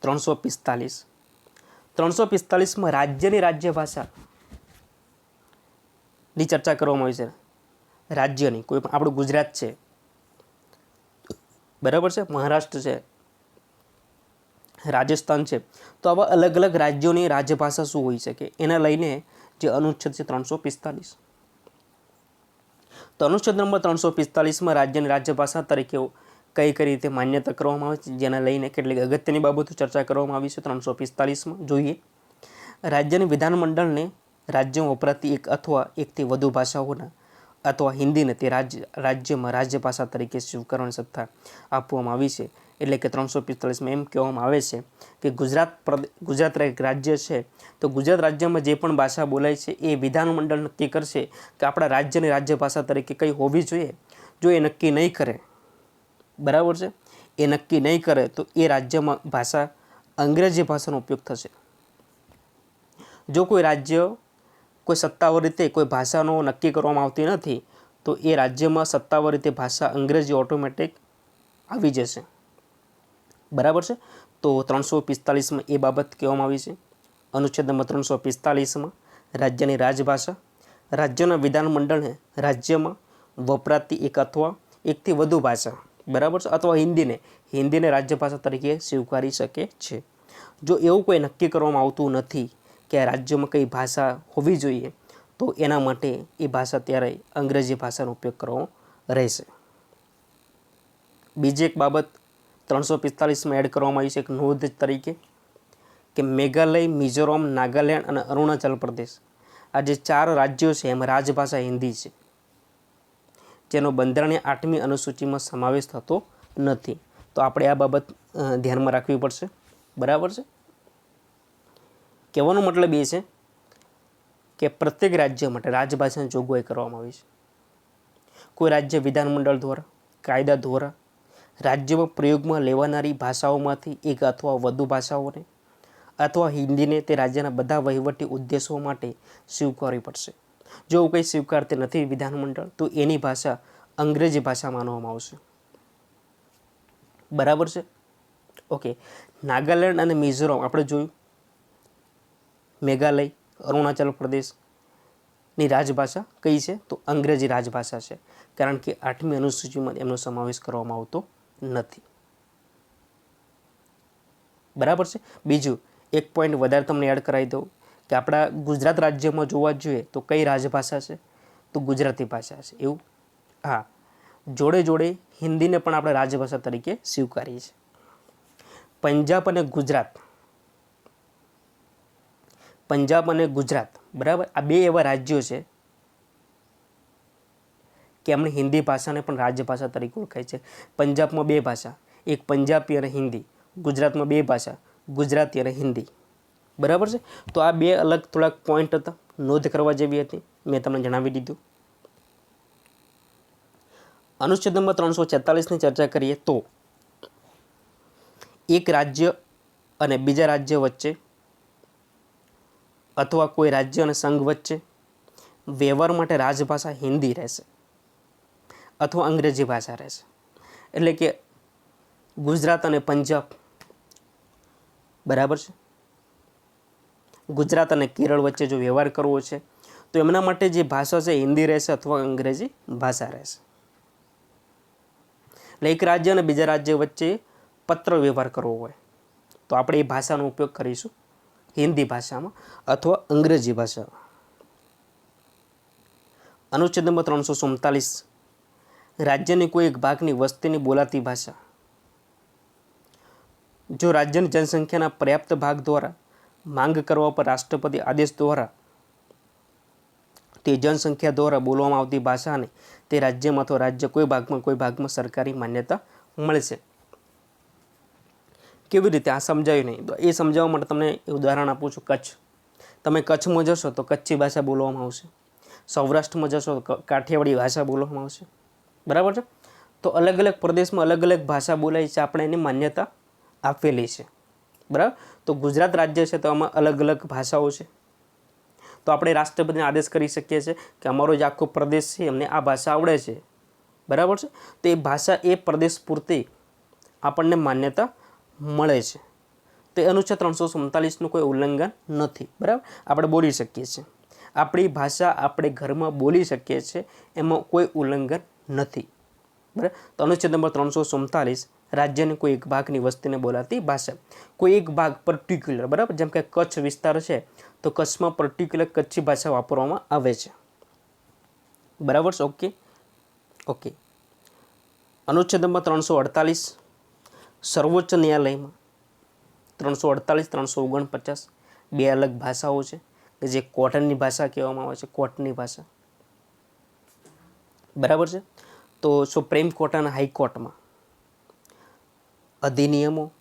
ત્રણસો 45 345 રાજ્યની રાજ્ય ભાષાની ચર્ચા કરવામાં આવી છે. રાજ્યની કોઈ પણ આપણું ગુજરાત છે, બરાબર છે, મહારાષ્ટ્ર છે, રાજસ્થાન છે, તો આવા અલગ અલગ રાજ્યોની રાજ્યભાષા શું હોઈ શકે એને લઈને જે અનુચ્છેદ છે 345. તો અનુચ્છેદ નંબર 345 રાજ્યની રાજ્યભાષા તરીકે કઈ રીતે માન્યતા કરવામાં આવે છે, જેને લઈને કેટલીક અગત્યની બાબતો ચર્ચા કરવામાં આવી છે 345. જોઈએ, રાજ્યની વિધાનમંડળને રાજ્યમાં વપરાતી એક અથવા એકથી વધુ ભાષાઓના અથવા હિન્દીને તે રાજ્યમાં રાજ્યભાષા તરીકે સ્વીકારવાની સત્તા આપવામાં આવી છે. એટલે કે 345 એમ કહેવામાં આવે છે કે ગુજરાત એક રાજ્ય છે, તો ગુજરાત રાજ્યમાં જે પણ ભાષા બોલાય છે એ વિધાનમંડળ નક્કી કરશે કે આપણા રાજ્યની રાજ્યભાષા તરીકે કઈ હોવી જોઈએ. જો એ નક્કી નહીં કરે, બરાબર છે, એ નક્કી નહીં કરે તો એ રાજ્યમાં ભાષા અંગ્રેજી ભાષાનો ઉપયોગ થશે. જો કોઈ રાજ્ય કોઈ સત્તાવાર રીતે કોઈ ભાષાનો નક્કી કરવામાં આવતી નથી તો એ રાજ્યમાં સત્તાવાર રીતે ભાષા અંગ્રેજી ઓટોમેટિક આવી જશે. બરાબર છે. તો 345 એ બાબત કહેવામાં આવી છે. અનુચ્છેદ નંબર 345 રાજ્યની રાજભાષા, રાજ્યના વિધાનમંડળને રાજ્યમાં વપરાતી એક અથવા એકથી વધુ ભાષા, બરાબર છે, અથવા હિન્દીને રાજ્યભાષા તરીકે સ્વીકારી શકે છે. જો એવું કોઈ નક્કી કરવામાં આવતું નથી કે આ રાજ્યમાં કઈ ભાષા હોવી જોઈએ તો એના માટે એ ભાષા ત્યારે અંગ્રેજી ભાષાનો ઉપયોગ કરવો રહેશે. બીજી એક બાબત 345 એડ કરવામાં આવી છે એક નોંધ તરીકે કે મેઘાલય, મિઝોરમ, નાગાલેન્ડ અને અરુણાચલ પ્રદેશ આ જે 4 રાજ્યો છે એમાં રાજભાષા હિન્દી છે, જેનો બંધારણીય 8મી અનુસૂચિમાં સમાવેશ થતો નથી. તો આપણે આ બાબત ધ્યાનમાં રાખવી પડશે. બરાબર છે. કહેવાનો મતલબ એ છે કે પ્રત્યેક રાજ્ય માટે રાજભાષાની જોગવાઈ કરવામાં આવી છે. કોઈ રાજ્ય વિધાનમંડળ દ્વારા કાયદા દ્વારા રાજ્યમાં પ્રયોગમાં લેવાનારી ભાષાઓમાંથી એક અથવા વધુ ભાષાઓને અથવા હિન્દીને તે રાજ્યના બધા વહીવટી ઉદ્દેશો માટે સ્વીકારવી પડશે. જો કંઈ સ્વીકારતી નથી વિધાનમંડળ તો એની ભાષા અંગ્રેજી ભાષા માનવામાં આવશે. બરાબર છે. ઓકે, નાગાલેન્ડ અને મિઝોરમ આપણે જોયું, મેઘાલય, અરુણાચલ પ્રદેશની રાજભાષા કઈ છે તો અંગ્રેજી રાજભાષા છે, કારણ કે 8મી અનુસૂચિમાં એમનો સમાવેશ કરવામાં આવતો નથી. બરાબર છે. બીજું એક પોઈન્ટ વધારે તમને એડ કરાવી દઉં કે આપણા ગુજરાત રાજ્યમાં જોવા જોઈએ તો કઈ રાજભાષા છે તો ગુજરાતી ભાષા છે. એવું હા, જોડે જોડે હિન્દીને પણ આપણે રાજભાષા તરીકે સ્વીકારીએ છીએ. પંજાબ અને ગુજરાત બરાબર, આ બે એવા રાજ્યો છે કે એમણે હિન્દી ભાષાને પણ રાજ્યભાષા તરીકે ઓળખાય છે. પંજાબમાં 2 ભાષા, એક પંજાબી અને હિન્દી. ગુજરાતમાં 2 ભાષા, ગુજરાતી અને હિન્દી. બરાબર છે. તો આ 2 અલગ થોડાક પોઈન્ટ હતા, નોંધ કરવા જેવી હતી, મેં તમને જણાવી દીધું. અનુચ્છેદ નંબર 346ની ચર્ચા કરીએ તો એક રાજ્ય અને બીજા રાજ્ય વચ્ચે અથવા કોઈ રાજ્ય અને સંઘ વચ્ચે વ્યવહાર માટે રાજભાષા હિન્દી રહેશે અથવા અંગ્રેજી ભાષા રહેશે. એટલે કે ગુજરાત અને પંજાબ, બરાબર છે, ગુજરાત અને કેરળ વચ્ચે જો વ્યવહાર કરવો છે તો એમના માટે જે ભાષા છે હિન્દી રહેશે અથવા અંગ્રેજી ભાષા રહેશે. એટલે એક રાજ્ય અને બીજા રાજ્ય વચ્ચે પત્ર વ્યવહાર કરવો હોય તો આપણે એ ભાષાનો ઉપયોગ કરીશું હિન્દી ભાષામાં અથવા અંગ્રેજી ભાષામાં. અનુચ્છેદ નંબર 347 રાજ્યની કોઈ એક ભાગની વસ્તીની બોલાતી ભાષા જો રાજ્યની જનસંખ્યાના પર્યાપ્ત ભાગ દ્વારા માંગ કરવા પર રાષ્ટ્રપતિ આદેશ દ્વારા તે જનસંખ્યા દ્વારા બોલવામાં આવતી ભાષાને તે રાજ્યમાં અથવા રાજ્ય કોઈ ભાગમાં સરકારી માન્યતા મળશે. કેવી રીતે આ સમજાયું નહીં તો એ સમજાવવા માટે તમને ઉદાહરણ આપું છું. કચ્છ, તમે કચ્છમાં જશો તો કચ્છી ભાષા બોલવામાં આવશે, સૌરાષ્ટ્રમાં જશો તો કાઠિયાવાડી ભાષા બોલવામાં આવશે. બરાબર છે. તો અલગ અલગ પ્રદેશમાં અલગ અલગ ભાષા બોલાય છે, આપણે એની માન્યતા આપેલી છે. બરાબર. તો ગુજરાત રાજ્ય છે તો આમાં અલગ અલગ ભાષાઓ છે, તો આપણે રાષ્ટ્રપતિને આદેશ કરી શકીએ છીએ કે અમારો જે આખો પ્રદેશ છે એમને આ ભાષા આવડે છે. બરાબર છે. તો એ ભાષા એ પ્રદેશ પૂરતી આપણને માન્યતા મળે છે. તો એ અનુચ્છેદ 347નું કોઈ ઉલ્લંઘન નથી, બરાબર. આપણે બોલી શકીએ છીએ, આપણી ભાષા આપણે ઘરમાં બોલી શકીએ છીએ, એમાં કોઈ ઉલ્લંઘન નથી, બરાબર. તો અનુચ્છેદ નંબર 347 રાજ્યની કોઈ એક ભાગની વસ્તીને બોલાતી ભાષા. કોઈ એક ભાગ પર્ટિક્યુલર, બરાબર, જેમ કે કચ્છ વિસ્તાર છે તો કચ્છમાં પર્ટિક્યુલર કચ્છી ભાષા વાપરવામાં આવે છે, બરાબર છે. Okay okay. અનુચ્છેદ નંબર 348 સર્વોચ્ચ ન્યાયાલયમાં 348 349 બે અલગ ભાષાઓ છે કે જે કોર્ટની ભાષા કહેવામાં આવે છે, કોર્ટની ભાષા, બરાબર છે. તો સુપ્રીમ કોર્ટ અને હાઈકોર્ટમાં અધિનિયમો,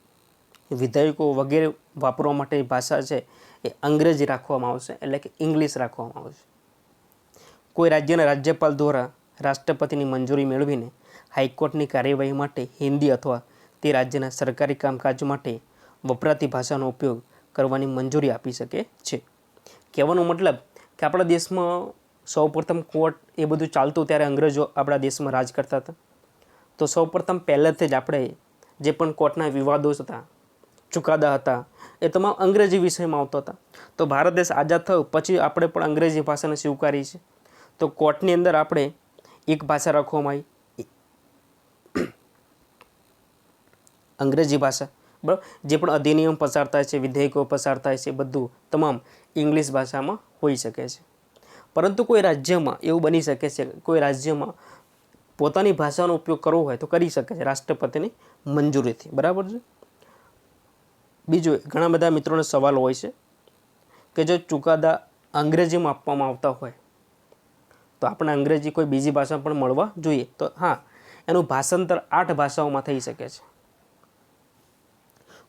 વિધેયકો વગેરે વાપરવા માટે ભાષા છે એ અંગ્રેજી રાખવામાં આવશે, એટલે કે ઇંગ્લિશ રાખવામાં આવશે. કોઈ રાજ્યના રાજ્યપાલ દ્વારા રાષ્ટ્રપતિની મંજૂરી મેળવીને હાઈકોર્ટની કાર્યવાહી માટે હિન્દી અથવા તે રાજ્યના સરકારી કામકાજ માટે વપરાતી ભાષાનો ઉપયોગ કરવાની મંજૂરી આપી શકે છે. કહેવાનો મતલબ કે આપણા દેશમાં સૌપ્રથમ કોર્ટ એ બધું ચાલતું ત્યારે અંગ્રેજો આપણા દેશમાં રાજ કરતા હતા. તો સૌપ્રથમ પહેલેથી જ આપણે જે પણ કોર્ટના વિવાદો હતા, ચુકાદા હતા, એ તમામ અંગ્રેજી વિષયમાં આવતા હતા. તો ભારત દેશ આઝાદ થયો પછી આપણે પણ અંગ્રેજી ભાષાને સ્વીકારી છે. તો કોર્ટની અંદર આપણે એક ભાષા રાખવામાં આવી, અંગ્રેજી ભાષા, બરાબર. જે પણ અધિનિયમ પસાર થાય છે, વિધેયકો પસાર થાય છે, બધું તમામ ઇંગ્લિશ ભાષામાં હોઈ શકે છે. પરંતુ કોઈ રાજ્યમાં એવું બની શકે છે, કોઈ રાજ્યમાં પોતાની ભાષાનો ઉપયોગ કરવો હોય તો કરી શકે છે રાષ્ટ્રપતિની મંજૂરીથી, બરાબર છે. બીજું, ઘણા બધા મિત્રોને સવાલ હોય છે કે જો ચુકાદા અંગ્રેજીમાં આપવામાં આવતા હોય તો આપણે અંગ્રેજી કોઈ બીજી ભાષા પણ મળવા જોઈએ. તો હા, એનું ભાષાંતર 8 ભાષાઓમાં થઈ શકે છે.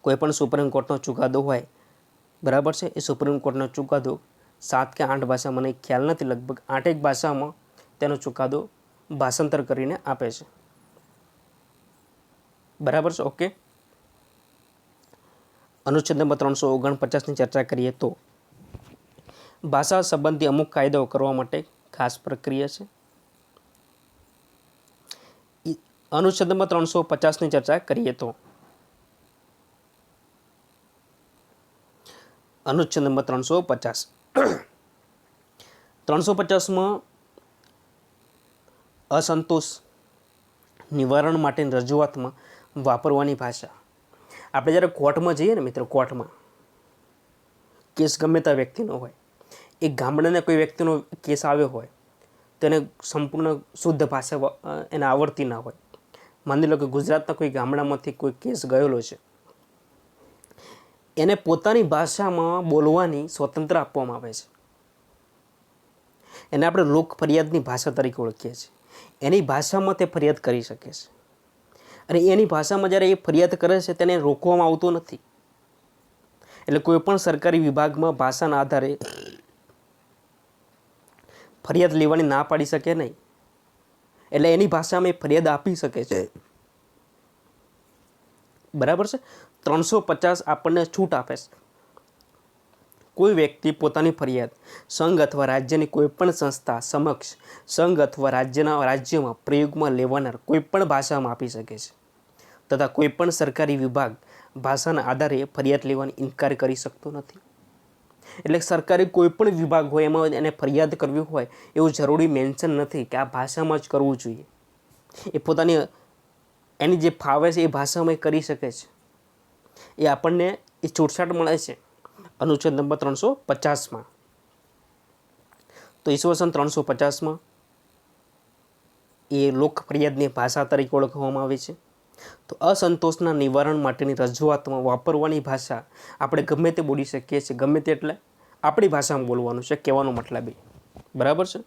કોઈ પણ સુપ્રીમ કોર્ટનો ચુકાદો હોય, બરાબર છે, એ સુપ્રીમ કોર્ટનો ચુકાદો 7 કે 8 ભાષા, મને ખ્યાલ નથી, લગભગ 8 ભાષામાં તેનો ચુકાદો ભાષાંતર કરીને આપે છે, બરાબર છે. ઓકે. અનુચ્છેદ નંબર 349ની ચર્ચા કરીએ તો ભાષા સંબંધી અમુક કાયદાઓ કરવા માટે ખાસ પ્રક્રિયા છે. અનુચ્છેદ નંબર 350ની ચર્ચા કરીએ તો અનુચ્છેદ નંબર 350 350માં અસંતોષ નિવારણ માટેની રજૂઆતમાં વાપરવાની ભાષા. આપણે જ્યારે કોર્ટમાં જઈએ ને મિત્રો, કોર્ટમાં કેસ ગમે તે વ્યક્તિનો હોય, એક ગામડાના કોઈ વ્યક્તિનો કેસ આવ્યો હોય તો એને સંપૂર્ણ શુદ્ધ ભાષા એને આવડતી ના હોય. માની લો કે ગુજરાતના કોઈ ગામડામાંથી કોઈ કેસ ગયેલો છે, એને પોતાની ભાષામાં બોલવાની સ્વતંત્ર આપવામાં આવે છે. એને આપણે લોક ફરિયાદની ભાષા તરીકે ઓળખીએ છીએ. એની ભાષામાં તે ફરિયાદ કરી શકે છે, અને એની ભાષામાં જ્યારે એ ફરિયાદ કરે છે તેને રોકવામાં આવતું નથી. એટલે કોઈ પણ સરકારી વિભાગમાં ભાષાના આધારે ફરિયાદ લેવાની ના પાડી શકે નહીં. એટલે એની ભાષામાં એ ફરિયાદ આપી શકે છે, બરાબર છે. 350 આપણને છૂટ આપે છે. કોઈ વ્યક્તિ પોતાની ફરિયાદ સંઘ અથવા રાજ્યની કોઈ પણ સંસ્થા સમક્ષ સંઘ અથવા રાજ્યમાં પ્રયોગમાં લેવાનાર કોઈ પણ ભાષામાં આપી શકે છે, તથા કોઈ પણ સરકારી વિભાગ ભાષાના આધારે ફરિયાદ લેવાની ઇનકાર કરી શકતો નથી. એટલે સરકારી કોઈ પણ વિભાગ હોય એમાં એને ફરિયાદ કરવી હોય એવું જરૂરી મેન્શન નથી કે આ ભાષામાં જ કરવું જોઈએ. એ પોતાની એની જે ફાવે છે એ ભાષામાં કરી શકે છે. એ આપણને એ છૂટછાટ મળે છે અનુચ્છેદ નંબર 350માં. તો ઈસવીસન 350માં એ લોક ફરિયાદની ભાષા તરીકે ઓળખવામાં આવે છે. તો અસંતોષના નિવારણ માટેની રજૂઆતમાં વાપરવાની ભાષા આપણે ગમે તે બોલી શકીએ છીએ. ગમે તે એટલે આપણી ભાષામાં બોલવાનું છે, કહેવાનો મતલબ એ, બરાબર છે.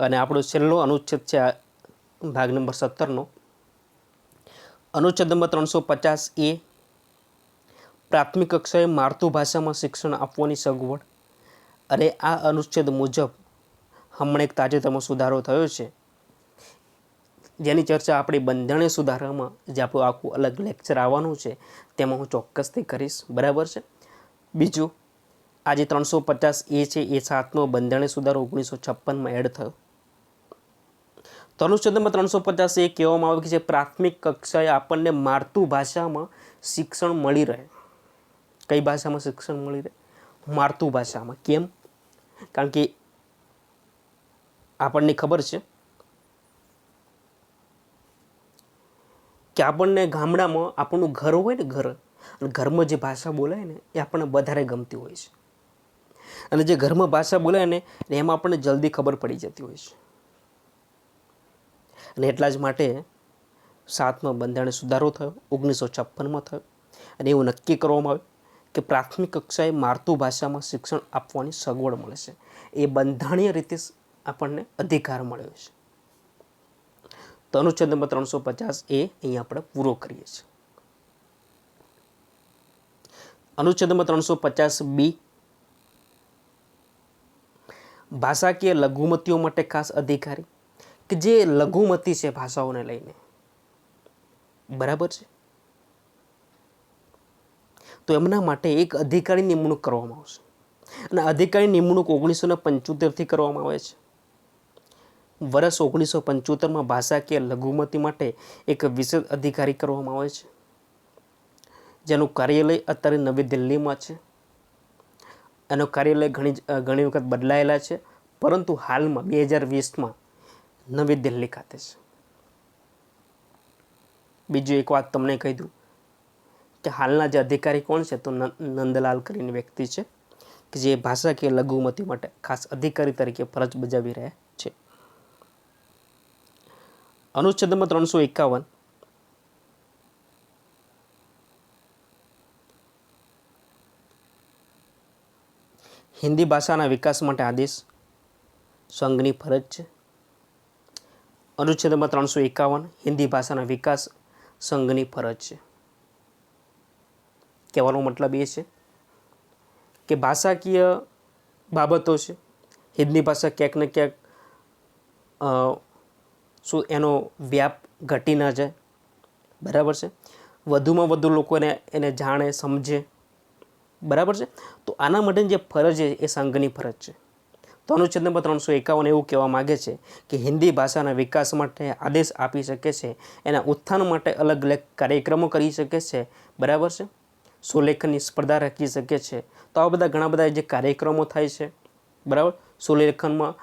અને આપણો છેલ્લો અનુચ્છેદ છે ભાગ નંબર 17નો અનુચ્છેદ નંબર 350 પ્રાથમિક કક્ષાએ માતૃભાષામાં શિક્ષણ આપવાની સગવડ. અને આ અનુચ્છેદ મુજબ હમણાં એક તાજેતરમાં સુધારો થયો છે, જેની ચર્ચા આપણી બંધારણીય સુધારામાં જે આપણું આખું અલગ લેક્ચર આવવાનું છે તેમાં હું ચોક્કસથી કરીશ, બરાબર છે. બીજું, આ જે 350 છે એ 7મો બંધારણીય સુધારો 1956માં એડ થયો. તો અનુચ્છેદ નંબર 350 એ કહેવામાં આવે કે જે પ્રાથમિક કક્ષાએ આપણને માતૃભાષામાં શિક્ષણ મળી રહે. કઈ ભાષામાં શિક્ષણ મળી રહે? માતૃભાષામાં. કેમ? કારણ કે આપણને ખબર છે કે આપણને ગામડામાં આપણું ઘર હોય ને, ઘર, અને ઘરમાં જે ભાષા બોલાય ને એ આપણને વધારે ગમતી હોય છે. અને જે ઘરમાં ભાષા બોલાય ને એમાં આપણને જલ્દી ખબર પડી જતી હોય છે. અને એટલા જ માટે 7મા બંધારણીય સુધારો થયો 1956માં થયો, અને એવું નક્કી કરવામાં આવ્યું કે પ્રાથમિક કક્ષાએ માતૃભાષામાં શિક્ષણ આપવાની સગવડ મળે છે. એ બંધારણીય રીતે આપણને અધિકાર મળ્યો છે. તો અનુચ્છેદ નંબર 350 એ અહીંયા આપણે પૂરો કરીએ છીએ. અનુચ્છેદ નંબર 350 બી, ભાષાકીય લઘુમતીઓ માટે ખાસ અધિકારી, કે જે લઘુમતી છે ભાષાઓને લઈને, બરાબર છે, તો એમના માટે એક અધિકારી નિમણૂક કરવામાં આવશે. અને અધિકારી નિમણૂક 1975થી કરવામાં આવે છે. વર્ષ 1975માં ભાષાકીય લઘુમતી માટે એક વિશેષ અધિકારી કરવામાં આવે છે, જેનું કાર્યાલય અત્યારે નવી દિલ્હીમાં છે. એનું કાર્યાલય ઘણી વખત બદલાયેલા છે, પરંતુ હાલમાં 2020માં નવી દિલ્હી ખાતે છે. બીજું એક વાત તમને કહી દઉં કે હાલના જે અધિકારી કોણ છે, તો નંદલાલ કરીને વ્યક્તિ છે કે જે ભાષાકીય લઘુમતી માટે ખાસ અધિકારી તરીકે ફરજ બજાવી રહ્યા છે. અનુચ્છેદ નંબર 351, હિન્દી ભાષાના વિકાસ માટે આદેશ સંઘની ફરજ છે. અનુચ્છેદ નંબર 351, હિન્દી ભાષાના વિકાસ સંઘની ફરજ છે. કહેવાનો મતલબ એ છે કે ભાષાકીય બાબતો છે, હિન્દી ભાષા ક્યાંક ને ક્યાંક શું એનો વ્યાપ ઘટી ના જાય, બરાબર છે, વધુમાં વધુ લોકો એને જાણે, સમજે, બરાબર છે. તો આના માટેની જે ફરજ છે એ સંઘની ફરજ છે. તો અનુચ્છેદ નંબર 351 એવું કહેવા માગે છે કે હિન્દી ભાષાના વિકાસ માટે આદેશ આપી શકે છે, એના ઉત્થાન માટે અલગ અલગ કાર્યક્રમો કરી શકે છે, બરાબર છે, સુલેખનની સ્પર્ધા રાખી શકે છે. તો આવા બધા ઘણા બધા જે કાર્યક્રમો થાય છે, બરાબર, સુલેખનમાં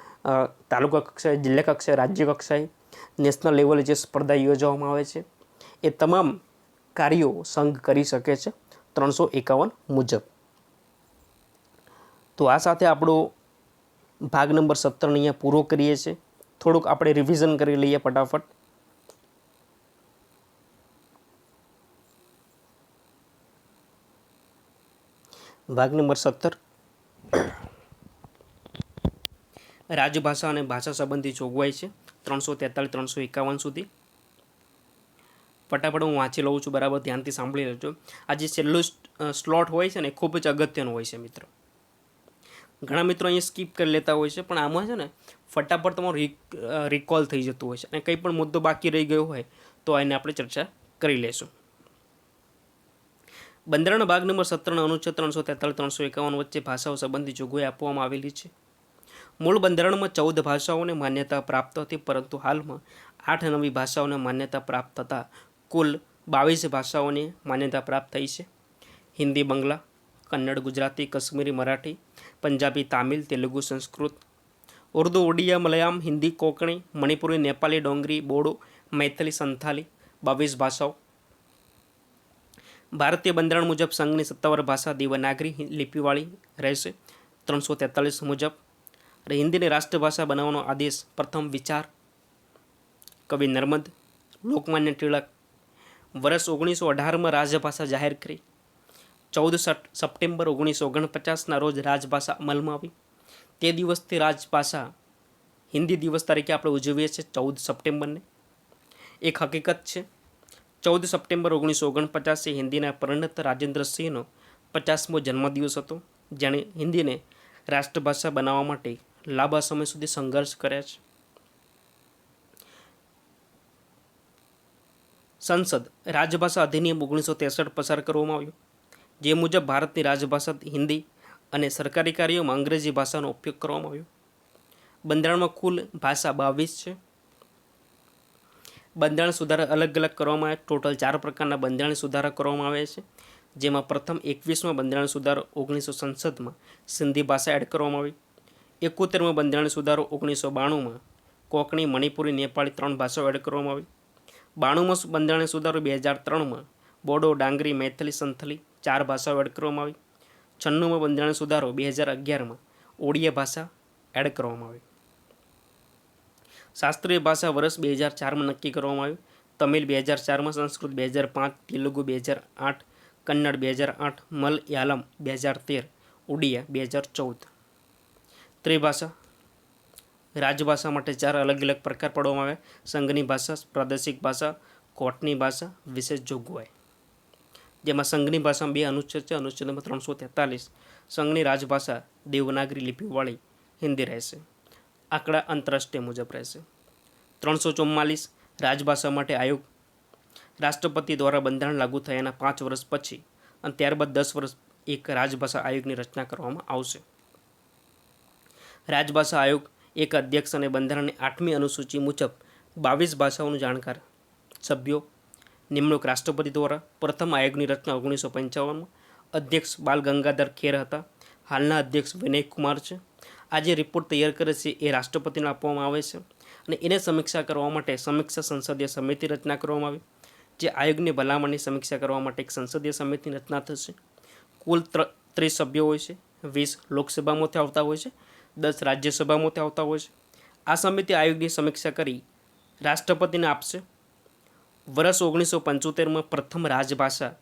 તાલુકા કક્ષાએ, જિલ્લા કક્ષાએ, રાજ્ય કક્ષાએ, નેશનલ લેવલે જે સ્પર્ધા યોજવામાં આવે છે, એ તમામ કાર્યો સંઘ કરી શકે છે 351 મુજબ. તો આ સાથે આપણો ભાગ નંબર 17 અહીંયા પૂરો કરીએ છીએ. થોડુંક આપણે રિવિઝન કરી લઈએ ફટાફટ. ભાગ નંબર 17, રાજભાષા અને ભાષા સંબંધી જોગવાઈ છે 343-351 સુધી. ફટાફટ હું વાંચી લઉં છું, બરાબર, ધ્યાનથી સાંભળી લેજો. આ જે છેલ્લો સ્લોટ હોય છે ને એ ખૂબ જ અગત્યનો હોય છે મિત્રો. ઘણા મિત્રો અહીંયા સ્કીપ કરી લેતા હોય છે, પણ આમાં છે ને ફટાફટ તમારું રિકોલ થઈ જતું હોય છે, અને કંઈ પણ મુદ્દો બાકી રહી ગયો હોય તો એને આપણે ચર્ચા કરી લઈશું. બંધારણ ભાગ નંબર 17 અનુચ્છેદ 343-351 વચ્ચે ભાષાઓ સંબંધી જોગવાઈ આપવામાં આવેલી છે. મૂળ બંધારણમાં 14 ભાષાઓને માન્યતા પ્રાપ્ત હતી, પરંતુ હાલમાં 8 નવી ભાષાઓને માન્યતા પ્રાપ્ત થતાં કુલ 22 ભાષાઓને માન્યતા પ્રાપ્ત થઈ છે. હિન્દી, બંગલા, કન્નડ, ગુજરાતી, કશ્મીરી, મરાઠી, પંજાબી, તામિલ, તેલુગુ, સંસ્કૃત, ઉર્દુ, ઉડિયા, મલયાલમ, હિન્દી, કોંકણી, મણિપુરી, નેપાળી, ડોંગરી, બોડો, મૈથિલી, સંથાલી 22 ભાષાઓ. ભારતીય બંધારણ મુજબ સંઘની સત્તાવાર ભાષા દેવનાગરી લિપિવાળી રહેશે 343 મુજબ. અને હિન્દીને રાષ્ટ્રભાષા બનાવવાનો આદેશ પ્રથમ વિચાર કવિ નર્મદ લોકમાન્ય ટિળક વર્ષ 1918માં રાજભાષા જાહેર કરી. 14 સપ્ટેમ્બર 1949ના રોજ રાજભાષા અમલમાં આવી. તે દિવસથી રાજભાષા હિન્દી દિવસ તરીકે આપણે ઉજવીએ છીએ 14 સપ્ટેમ્બરને. એક હકીકત છે, 14 સપ્ટેમ્બર 1949 હિન્દીના પરિણત રાજેન્દ્ર સિંહનો 50મો જન્મદિવસ હતો, જેણે હિન્દીને રાષ્ટ્રભાષા બનાવવા માટે લાંબા સમય સુધી સંઘર્ષ કર્યા છે. સંસદ રાજભાષા અધિનિયમ 1963 પસાર કરવામાં આવ્યું, જે મુજબ ભારતની રાજભાષા હિન્દી અને સરકારી કાર્યોમાં અંગ્રેજી ભાષાનો ઉપયોગ કરવામાં આવ્યો. બંધારણમાં કુલ ભાષા 22 છે. બંધારણ સુધારા અલગ અલગ કરવામાં આવે. ટોટલ 4 પ્રકારના બંધારણ સુધારા કરવામાં આવે છે, જેમાં પ્રથમ 21માં બંધારણ સુધારો 1967માં સિંધી ભાષા એડ કરવામાં આવી. 71માં બંધારણ સુધારો 1992માં કોંકણી, મણિપુરી, નેપાળી 3 ભાષાઓ એડ કરવામાં આવી. 92માં બંધારણ સુધારો 2003માં બોડો, ડાંગરી, મૈથિલી, સંથલી 4 ભાષાઓ એડ કરવામાં આવી. 96માં બંધારણ સુધારો 2011માં ઓડિયા ભાષા એડ કરવામાં આવી. શાસ્ત્રીય ભાષા વર્ષ 2004માં નક્કી કરવામાં આવ્યું. તમિલ 2004માં, સંસ્કૃત 2005, તેલુગુ 2008, કન્નડ 2008, મલયાલમ 2013, ઉડિયા 2014. ત્રિભાષા રાજભાષા માટે 4 અલગ અલગ પ્રકાર પાડવામાં આવ્યા. સંઘની ભાષા, પ્રાદેશિક ભાષા, કોર્ટની ભાષા, વિશેષ જોગવાઈ. જેમાં સંઘની ભાષામાં 2 અનુચ્છેદ છે. અનુચ્છેદ નંબર 343 સંઘની રાજભાષા દેવનાગરી લિપિવાળી હિન્દી રહેશે. આંકડા આંતરરાષ્ટ્રીય મુજબ રહેશે. 344 રાજભાષા માટે આયોગ. રાષ્ટ્રપતિ દ્વારા બંધારણ લાગુ થયાના 5 વર્ષ પછી અને ત્યારબાદ 10 વર્ષ એક રાજભાષા આયોગની રચના કરવામાં આવશે. રાજભાષા આયોગ એક અધ્યક્ષ અને બંધારણની 8મી અનુસૂચિ મુજબ 22 ભાષાઓનું જાણકાર સભ્યો. નિમણૂક રાષ્ટ્રપતિ દ્વારા. પ્રથમ આયોગની રચના 1955માં. અધ્યક્ષ બાલ ગંગાધર ખેર હતા. હાલના અધ્યક્ષ વિનય કુમાર છે. આ જે રિપોર્ટ તૈયાર કરે છે એ રાષ્ટ્રપતિને આપવામાં આવે છે અને એને સમીક્ષા કરવા માટે સમીક્ષા સંસદીય સમિતિ રચના કરવામાં આવી. જે આયોગની ભલામણની સમીક્ષા કરવા માટે એક સંસદીય સમિતિની રચના થશે. કુલ 30 સભ્યો હોય છે. 20 લોકસભામાંથી આવતા હોય છે, 10 રાજ્યસભામાંથી આવતા હોય છે. આ સમિતિ આયોગની સમીક્ષા કરી રાષ્ટ્રપતિને આપશે. વર્ષ 1975માં પ્રથમ રાજભાષા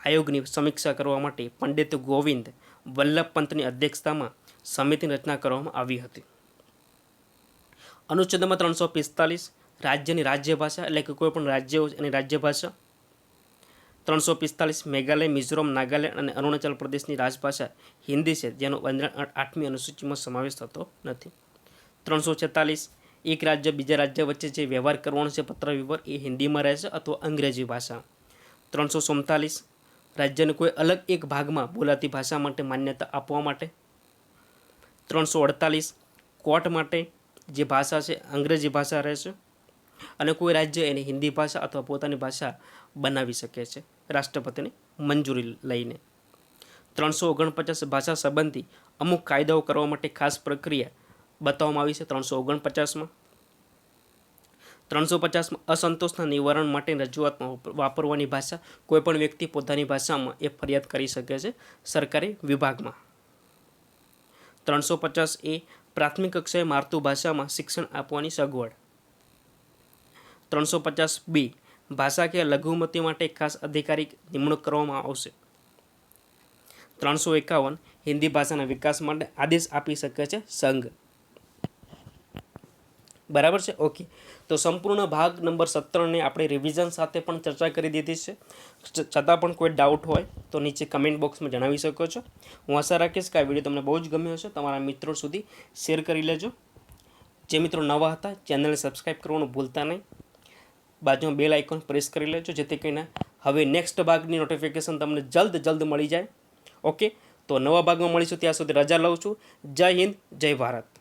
આયોગની સમીક્ષા કરવા માટે પંડિત ગોવિંદ વલ્લભ પંતની અધ્યક્ષતામાં સમિતિની રચના કરવામાં આવી હતી. અનુચ્છેદ નંબર 345 રાજ્યની રાજ્યભાષા એટલે કે કોઈ પણ રાજ્ય હોય એની રાજ્યભાષા. 345 મેઘાલય, મિઝોરમ, નાગાલેન્ડ અને અરુણાચલ પ્રદેશની રાજભાષા હિન્દી છે, જેનો બંધારણ 8મી અનુસૂચિમાં સમાવેશ થતો નથી. 346 એક રાજ્ય બીજા રાજ્ય વચ્ચે જે વ્યવહાર કરવાનો છે પત્ર વ્યવહાર એ હિન્દીમાં રહેશે અથવા અંગ્રેજી ભાષા. 347 રાજ્યને કોઈ અલગ એક ભાગમાં બોલાતી ભાષા માટે માન્યતા આપવા માટે. 348 કોર્ટ માટે જે ભાષા છે અંગ્રેજી ભાષા રહેશે અને કોઈ રાજ્ય એની હિન્દી ભાષા અથવા પોતાની ભાષા બનાવી શકે છે રાષ્ટ્રપતિની મંજૂરી લઈને. 349 ભાષા સંબંધી અમુક કાયદાઓ કરવા માટે ખાસ પ્રક્રિયા બતાવવામાં આવી છે 349માં. 350માં અસંતોષના નિવારણ માટેની રજૂઆતમાં વાપરવાની ભાષા કોઈપણ વ્યક્તિ પોતાની ભાષામાં એ ફરિયાદ કરી શકે છે સરકારી વિભાગમાં. 350 એ પ્રાથમિક કક્ષાએ માતૃભાષામાં શિક્ષણ આપવાની સગવડ. 350 બી ભાષા કે લઘુમતી માટે ખાસ અધિકારી નિમણૂક કરવામાં આવશે. 351 હિન્દી ભાષાના વિકાસ માટે આદેશ આપી શકે છે સંઘ. બરાબર છે. ઓકે, તો સંપૂર્ણ ભાગ નંબર 17ને આપણે રિવિઝન સાથે પણ ચર્ચા કરી દીધી છે. છતાં પણ કોઈ ડાઉટ હોય તો નીચે કમેન્ટ બોક્સમાં જણાવી શકો છો. હું આશા રાખીશ કે આ વિડીયો તમને બહુ જ ગમ્યો હશે. તમારા મિત્રો સુધી શેર કરી લેજો. જે મિત્રો નવા હતા ચેનલને સબસ્ક્રાઈબ કરવાનું ભૂલતા નહીં. બાજુમાં બેલ આઇકોન પ્રેસ કરી લેજો જેથી કરીને હવે નેક્સ્ટ ભાગની નોટિફિકેશન તમને જલ્દ મળી જાય. ઓકે, તો નવા ભાગમાં મળીશું. ત્યાં સુધી રજા લઉં છું. જય હિન્દ, જય ભારત.